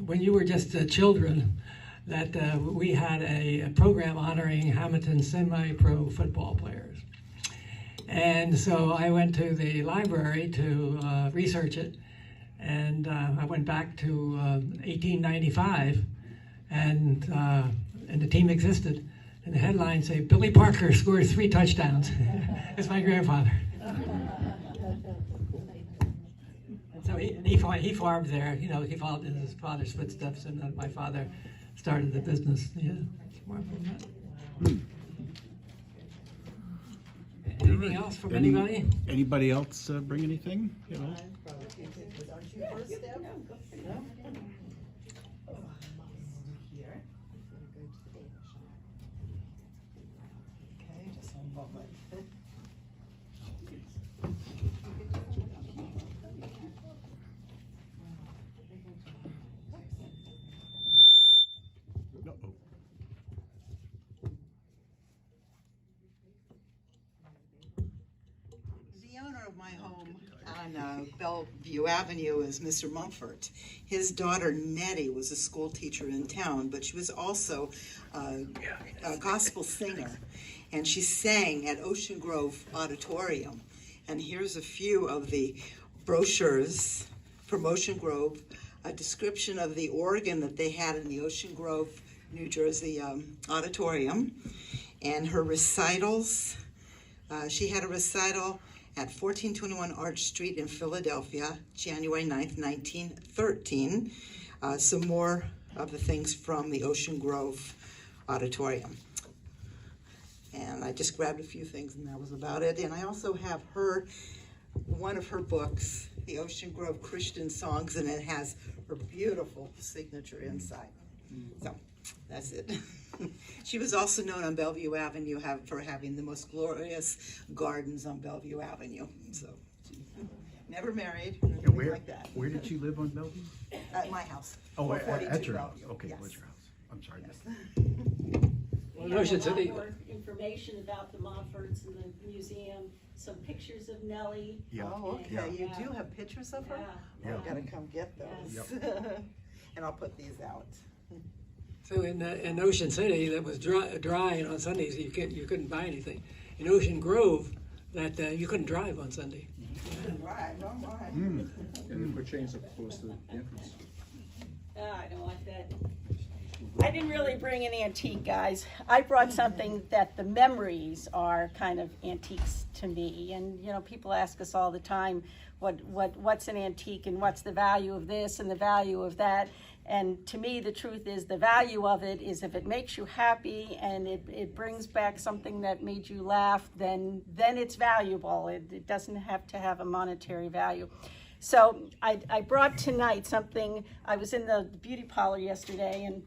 when you were just children, that we had a program honoring Hammonton semi-pro football players. And so I went to the library to research it, and I went back to 1895, and the team existed. And the headlines say, Billy Parkhurst scored 3 touchdowns. It's my grandfather. And so he farmed there, he followed in his father's footsteps, and then my father started the business. Yeah, it's more from that. Anything else from anybody? Anybody else bring anything? The owner of my home on Bellevue Avenue is Mr. Mumford. His daughter Nettie was a school teacher in town, but she was also a gospel singer, and she sang at Ocean Grove Auditorium. And here's a few of the brochures from Ocean Grove, a description of the organ that they had in the Ocean Grove, New Jersey auditorium, and her recitals. She had a recital at 1421 Arch Street in Philadelphia, January 9th, 1913. Some more of the things from the Ocean Grove Auditorium. And I just grabbed a few things, and that was about it. And I also have one of her books, the Ocean Grove Christian Songs, and it has her beautiful signature inside. So that's it. She was also known on Bellevue Avenue for having the most glorious gardens on Bellevue Avenue. So, never married, or anything like that. Where did you live on Bellevue? At my house. Oh, at 442 your house. Bellevue. Okay, Yes. what's your house? I'm sorry. We have a lot more information about the Montforts and the museum, some pictures of Nellie. Yeah. Oh, okay. Yeah. You do have pictures of her? Yeah. Well, I gotta come get those. And I'll put these out. So in Ocean City, that was dry, and on Sundays you couldn't buy anything. In Ocean Grove, that you couldn't drive on Sunday. Right, all right. And they put chains up close to the entrance. I don't want that. I didn't really bring an antique, guys. I brought something that the memories are kind of antiques to me. And people ask us all the time, what's an antique and what's the value of this and the value of that. And to me, the truth is the value of it is if it makes you happy and it brings back something that made you laugh, then it's valuable. It doesn't have to have a monetary value. So I brought tonight something. I was in the beauty parlor yesterday, and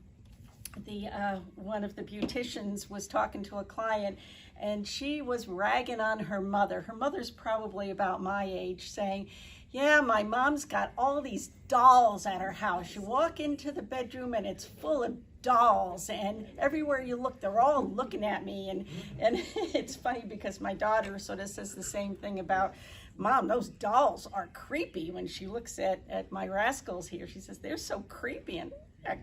one of the beauticians was talking to a client, and she was ragging on her mother. Her mother's probably about my age, saying, yeah, my mom's got all these dolls at her house. You walk into the bedroom and it's full of dolls, and everywhere you look, they're all looking at me. And it's funny because my daughter sort of says the same thing about, Mom, those dolls are creepy. When she looks at my rascals here, she says, they're so creepy. And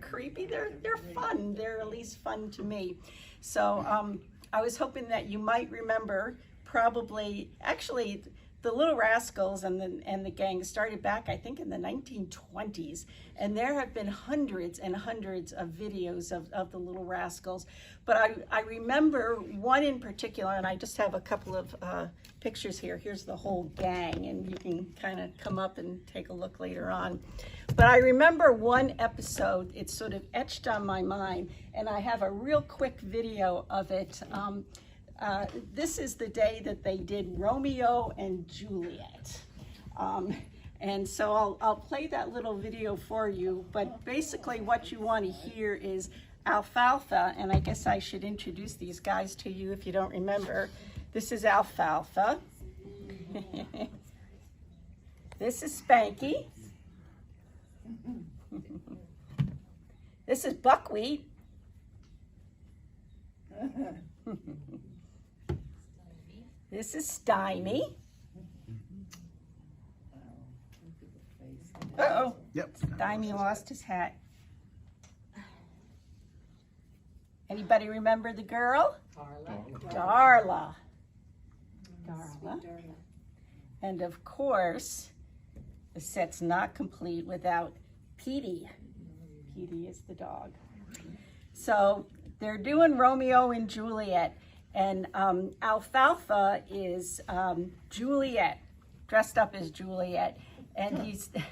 creepy, they're fun. They're at least fun to me. So I was hoping that you might remember, probably, actually, the Little Rascals and the gang started back, I think, in the 1920s, and there have been hundreds and hundreds of videos of the Little Rascals. But I remember one in particular, and I just have a couple of pictures here. Here's the whole gang, and you can kind of come up and take a look later on. But I remember one episode, it's sort of etched on my mind, and I have a real quick video of it. This is the day that they did Romeo and Juliet. And so I'll play that little video for you, but basically what you want to hear is Alfalfa, and I guess I should introduce these guys to you if you don't remember. This is Alfalfa. This is Spanky. This is Buckwheat. This is Stymie. Uh-oh. Yep. Stymie lost his hat. Anybody remember the girl? Darla. Darla. And of course, the set's not complete without Petey. Petey is the dog. So they're doing Romeo and Juliet. And Alfalfa is Juliet, dressed up as Juliet. And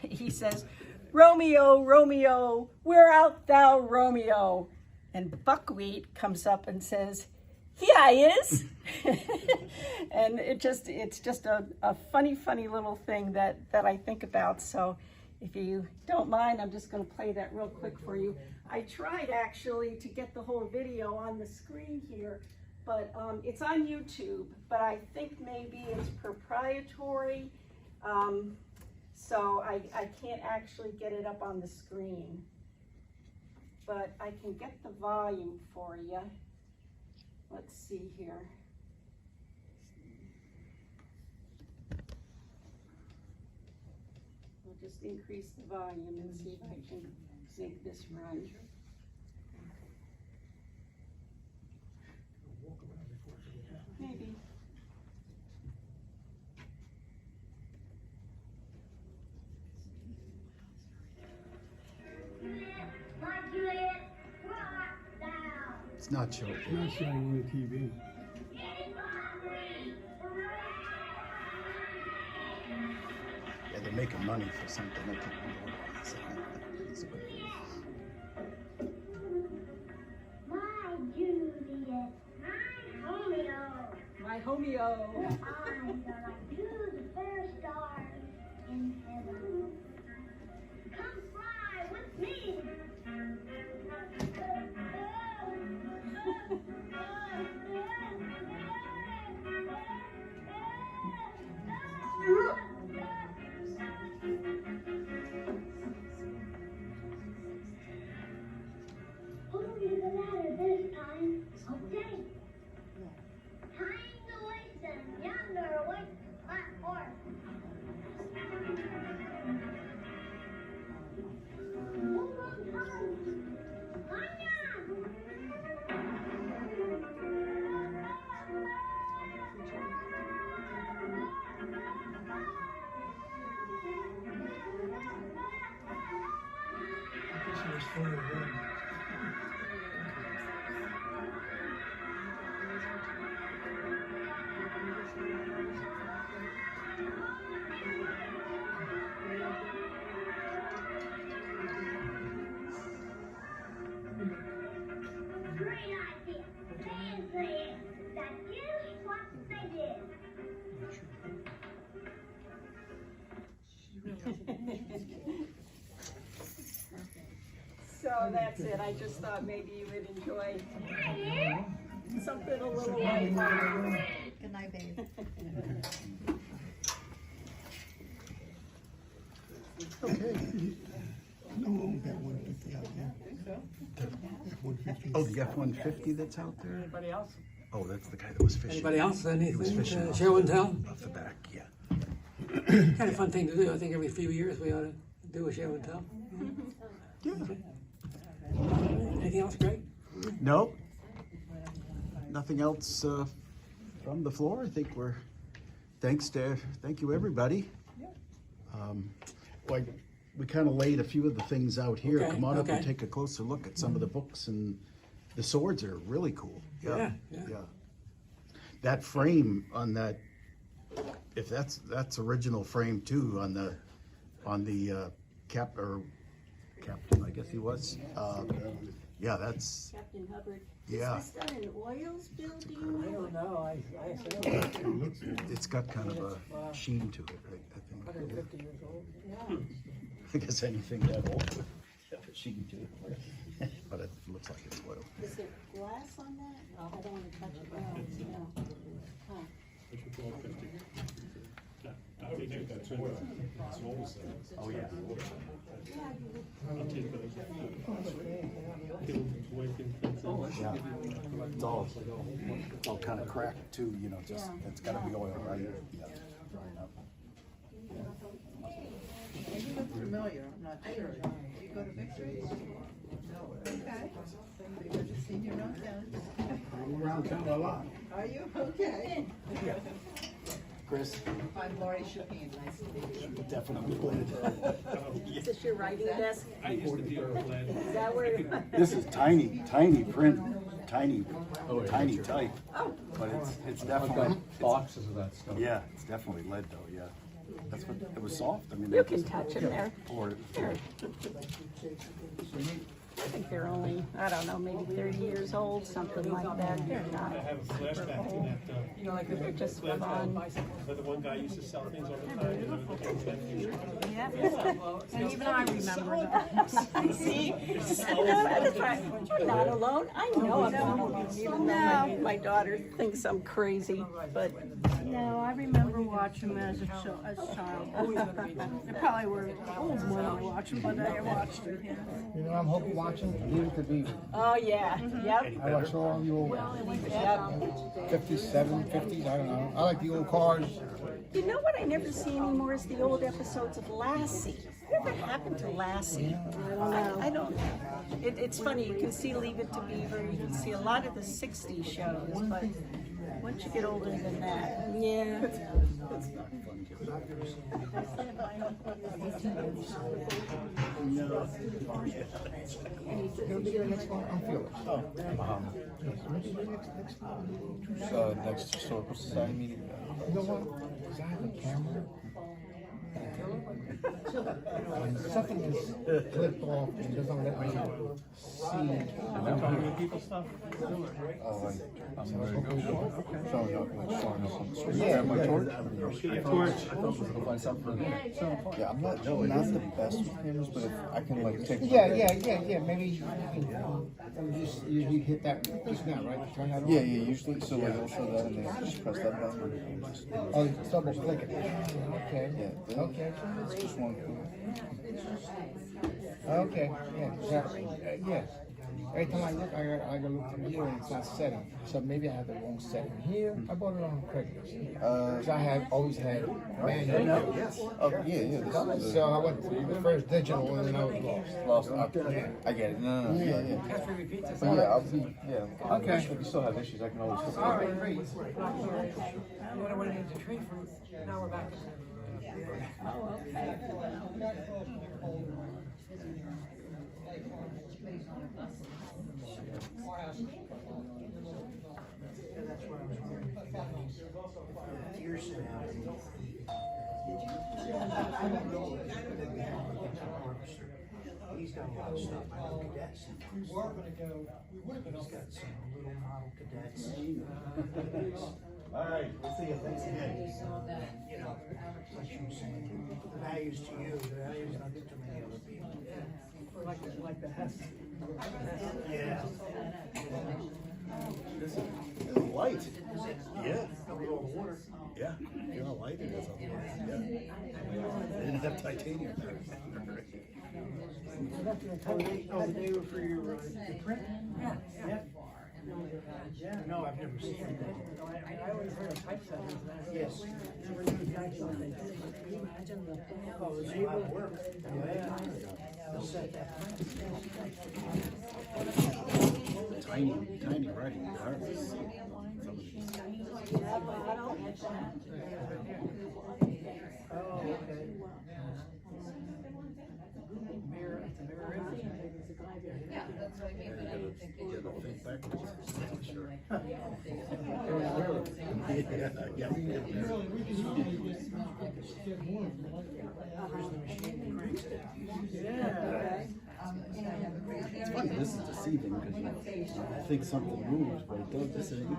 he says, Romeo, Romeo, where art thou, Romeo? And Buckwheat comes up and says, here I is. And it's just a funny little thing that I think about. So if you don't mind, I'm just going to play that real quick for you. I tried actually to get the whole video on the screen here, but it's on YouTube, but I think maybe it's proprietary, so I can't actually get it up on the screen. But I can get the volume for you. Let's see here. We'll just increase the volume and see if I can make this run. Maybe. It's not showing. It's not showing on the TV. Yeah, they're making money for something. I can't remember what it is. My Homeo. I'm gonna do the first stars in heaven. Come fly with me. Over the ladder this time. Okay. Time to listen. Yonder awaits the black horse. Hold on tight. Anya! This was full of them. Great idea. They say that is what they did. So that's it. I just thought maybe you would enjoy something a little lighthearted. Good night, babe. Okay. No, we got 150 out there. F-150. Oh, the F-150 that's out there? Anybody else? Oh, that's the guy that was fishing. Anybody else? He was Anything fishing to show and tell? off the back, yeah. Kind of fun thing to do. I think every few years we ought to do a show and tell. Yeah. Anything else, Greg? No. Nothing else from the floor. I think we're, thank you everybody. Like, we kind of laid a few of the things out here. Okay, Come on up and okay. take a closer look at some of the books, and the swords are really cool. Yeah. That frame on that, if that's original frame too, on the captain, I guess he was. Yeah, that's. Captain Hubbard. Yeah. Is this done in oils, Bill? Do you I know? don't know. I assume. It's got kind of a sheen to it, right? I think. 150 years old. Yeah. I guess anything that old would have a sheen to it. But it looks like it's oil. Is there glass on that? Oh, I don't want to touch it. No. Huh. I think that's in Oh, yeah. I'll take those. Yeah. It's all kind of cracked too, you know, just, it's gotta be oil, right? Yeah. Drying up. You look familiar, I'm not sure. Do you go to Victory's? Okay. So you're just senior around town? I'm around town a lot. Are you? Okay. Chris? I'm Laurie Chopin, nice to meet you. Definitely. Is this your writing desk? I used to deal with lead. Is that where? This is tiny print, tiny type. Oh. But it's I've definitely. got boxes of that stuff. Yeah, it's definitely lead though, yeah. That's what, it was soft, I mean. You can touch them there. Or, Sure. I think they're only, I don't know, maybe 30 years old, something like that. They're not I have a super flashback to old. that, They're just fun. but the one guy used to sell things all the time. You know, Yeah. And even I remember that. See? You're not alone. I know I'm not alone, even though my daughter thinks I'm crazy, but. No, I remember watching them as a child. They probably were old when I watched them, but I watched them. Yeah. You know, I'm hoping watching Leave It to Beaver. Oh, yeah, yep. I watch all the old 57, 50s, I don't know. I like the old cars. You know what I never see anymore is the old episodes of Lassie. Whatever happened to Lassie? I don't know. It's funny, you can see Leave It to Beaver, you can see a lot of the 60s shows, but once you get older than that, yeah. Next Historical Society meeting. You know what? Because I have a camera. Something is clipped off and doesn't let me see. people stuff. Yeah, my torch. Yeah, I'm not the best with cameras, but if I can like take. Yeah. Maybe you hit that just now, right? Turn that on. Yeah. Usually, so like I'll show that and then just press that button. Oh, it's double clicking. Okay. Yeah. Okay. It's just one. Okay. Yeah. Every time I look, I gotta look through here and it's not setting. So maybe I have the wrong setting here. I bought it on Craigslist. Because I always had manual. Oh, yeah. So I went to the first digital and then I was lost. Okay. I get it. No. Yeah. But yeah, I'll be. Yeah. Okay. If you still have issues, I can always. All right, great. What I wanted to tree from, now we're back. Oh, okay. He's got a lot of stuff by the cadets. We would have got some little model cadets. All right, we'll see you. Thanks again. You know, like you were saying, the values to you, the values not to too many other people. Like the Hess. Yeah, you know, light it is otherwise, yeah. They didn't have titanium. Oh, they were for your print? Yeah. Yeah, no, I've never seen it. I always heard of typesetters. Yes. Never knew exactly what they did. Can you imagine the, oh, it was a lot of work. Yeah. Tiny writing, it's hard to see some of these. Oh, okay. Mirror, it's a mirror image. Yeah, that's what I mean, but I don't think they should. Think backwards, that's for sure. It's funny, this is deceiving because you think something moves, but it does. This ain't.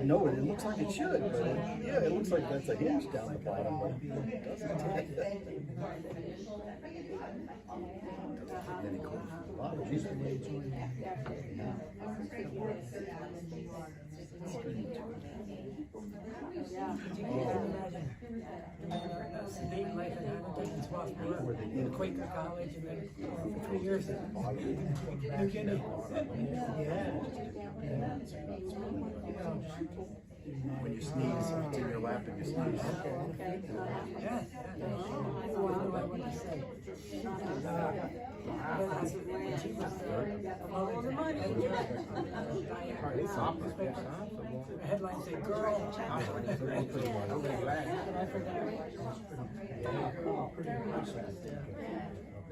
No, it looks like it should, but yeah, it looks like that's a hinge down the bottom, but it doesn't. A lot of these blades Dating life in Hammonton and Swarthmore, in Quaker College, and then for 3 years New Guinea. when you sneeze, it's in your lap and you sneeze. Yeah. The headline said, girl.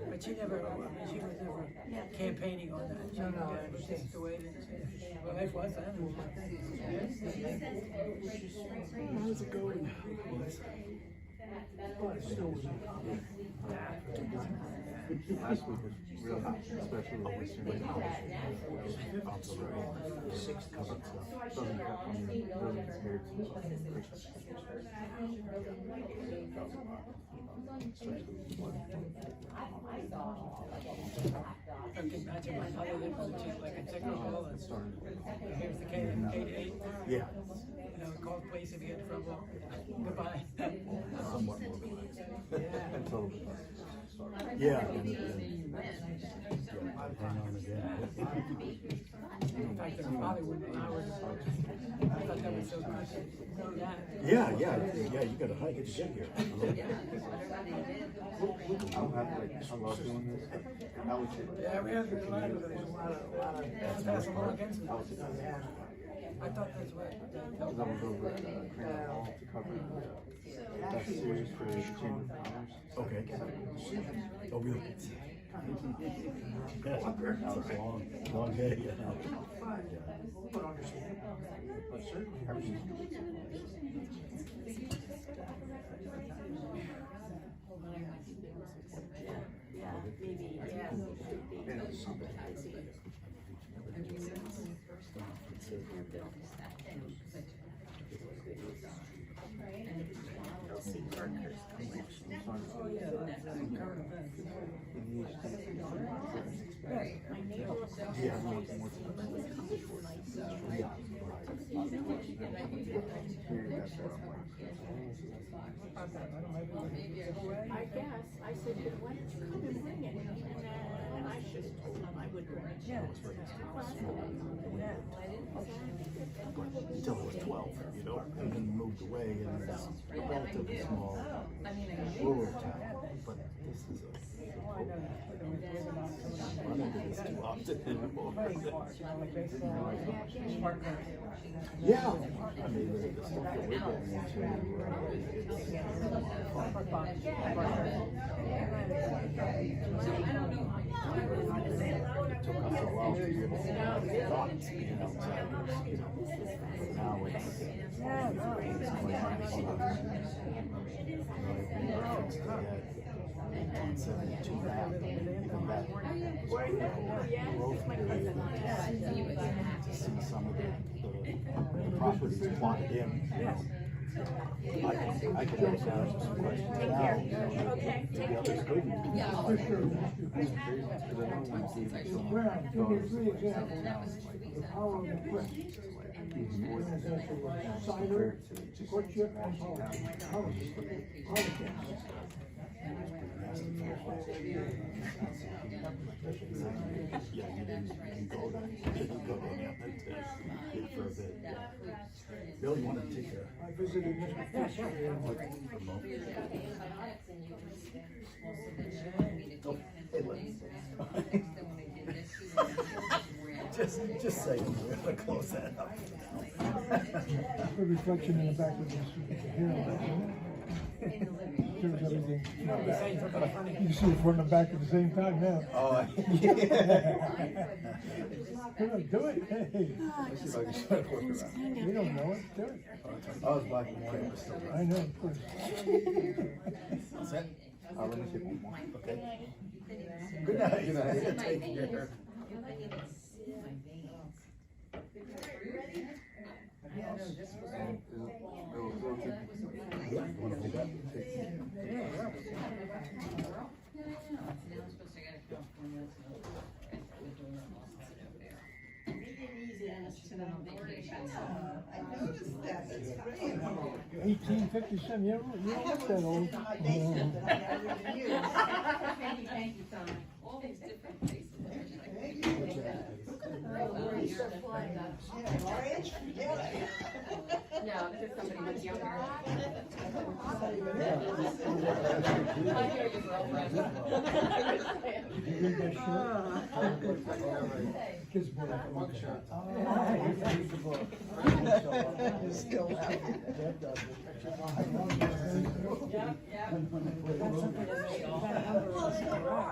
But she was never campaigning on that. She just the way that her life was then. How's it going? Last week was really hot, especially with this year. I can imagine my mother lived like a technical and here's the K-8. Yeah. You know, call the police if you get in trouble. Goodbye. Somewhat more relaxed. Until yeah. Hang on again. In fact, their father wouldn't allow her to smoke. I thought that was so good. Know that. Yeah, you gotta hike it to get here. I love doing this. I would say. Yeah, we have a lot of passing law against it. I thought that's what. I was over at Crane Hall to cover that series for the Chamber of Commerce. Okay. Oh, really? That was a long day. But certainly everything's See Parkhurst collection. Oh, yeah, that's current events. My neighbor was I guess. I said, why don't you come and bring it? And I should have told him I would bring it. Yeah. Until I was 12, you know, and then moved away, and it's a relatively small rural town. But this is I run into this too often anymore. Yeah, I mean, the stuff that we're getting into, it took us a while to be able to get thoughts being outsiders, you know. Now it's quite nice. You know, in reference to that 1972 map, even that growth period, to see some of the properties plotted in. I can answer some questions now. Okay, take care. For sure. Brown, give me 3 examples of the power of the press. Cider, courtship, and politics. Bill, you want to take care? I visited Mr. Fisher. Just say it. We're gonna close that up. The reflection in the back of this here. Shows everything. You see it from the back at the same time now. Oh, Come on, do it. Hey. Let's see if I can start working around. You don't know it. Do it. Oh, it's black and white. But still I know, of course. That's it. Let me see one more. Okay. Good night. Good night. Take care. I noticed that, that's great. 1857, you don't look that old. Thank you, Tom. All these different places. No, just somebody who's younger. My hair is well friend. Did you read that short? Kids book. Still out.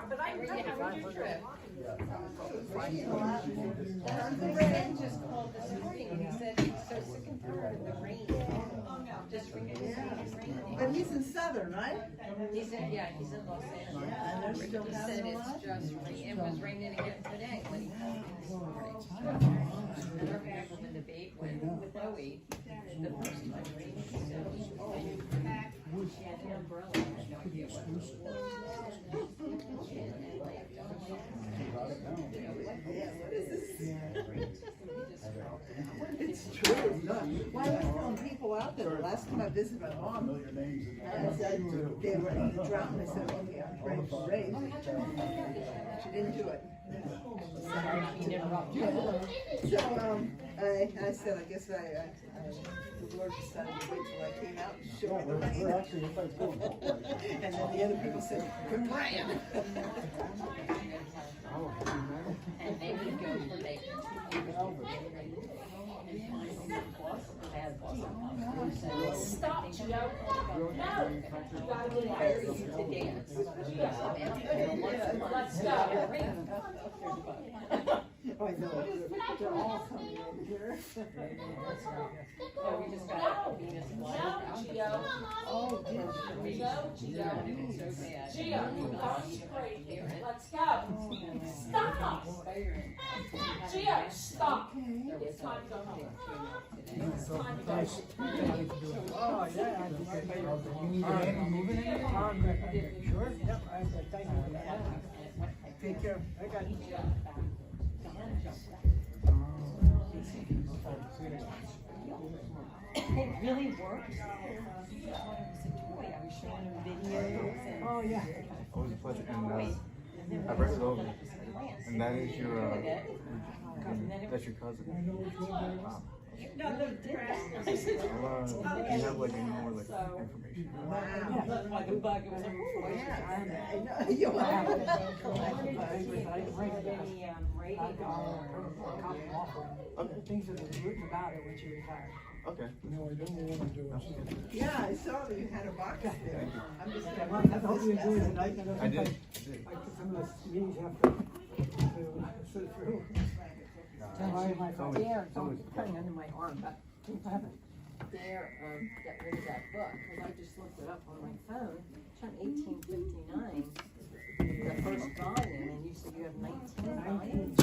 But I really have a trip. The friend just called this morning and he said he's so sick and tired of the rain. Just freaking sick of the rain. But he's in Southern, right? He's in Los Angeles. And they're still He having said a it's lot? just it was raining again today when he called me this morning. We're back from the debate with Bowie, the first time raining. She had an umbrella, I had no idea what it was. It's true. Why are we throwing people out there? The last time I visited my mom, I said they were in the drought, and I said, okay, I'm ready for rain. She didn't do it. So, I said, I guess the Lord decided to wait till I came out and show me the rain. And then the other people said, good rain. And they would go for bacon. Stop, Joe. No. Let's go. I know, they're all coming over here. Oh, we just got a Venus flight. Oh, dear. Gio, concentrate. Let's go. Stop. Gio, stop. It's time to go home. It's time to go home. Oh, yeah. You need a hand moving it? Sure. Yep. Thank you for that. Take care. I got you. It really works. I was showing him videos and. Oh, yeah. Always a pleasure. And I read it over. And that is your, that's your cousin. Wow. No, they're different. Do you have like any more like information? Wow. Like the bug was on before. Yeah, I know. You want to Things that were written about it when she retired. Okay. No, I don't want to do it. Yeah, I saw that you had a box there. I'm just I gonna. hope you enjoyed it tonight. I did. Like some of the meetings you have to sit through. My dare, don't cutting under my arm, but I haven't dare get rid of that book, because I just looked it up on my phone. It's from 1859, the first volume, and you said you have 19 volumes?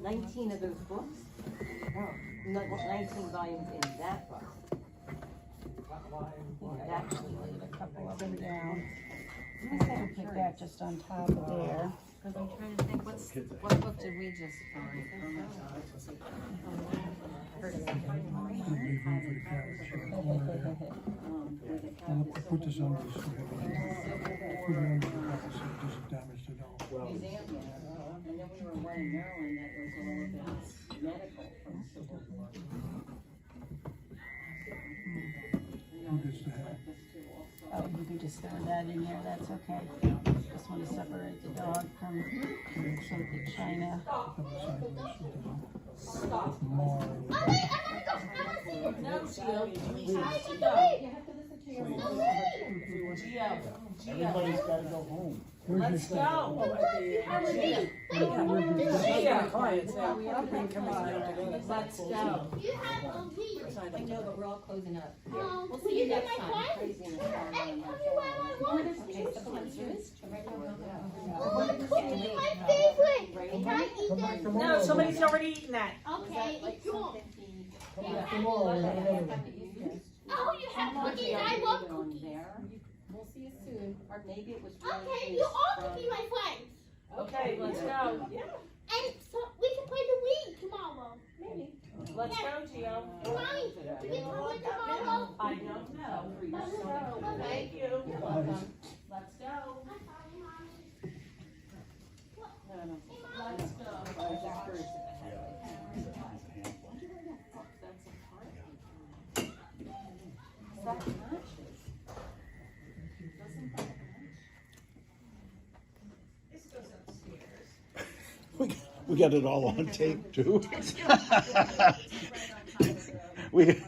19 of those books? No, 19 volumes in that book. Actually, a couple of them down. Put that just on top of there. Cause I'm trying to think, what book did we just find? Put this under the put it under the cover so it doesn't damage the dog. Museum, and then we were one in Maryland that was all about medical from Civil War. Who gets the hat? Oh, you can just throw that in there, that's okay. Just want to separate the dog from the china. Stop. More. No, Gio, we have to go. You have to listen to your mom. Gio, Everybody's gotta go home. let's go. Gio, clients, Let's go. You have a week. I know, but we're all closing up. We'll will see you you be next my time. client? Crazy in the car. Hey, tell me where I want. Okay, sometimes there is. Oh, the cookie's my favorite. Can I eat that? No, somebody's already eaten that. Okay, it's yours. Tomorrow, Oh, you have cookies? I love cookies. We'll see you soon, or maybe it was. Okay, you all can be my friends. Okay, let's go. And so we can play the Wii tomorrow. Maybe. Let's go, Gio. Mommy, do we come in tomorrow? I don't know. Let's go. Thank you. You're welcome. Let's go. Let's go. We got it all on tape too. we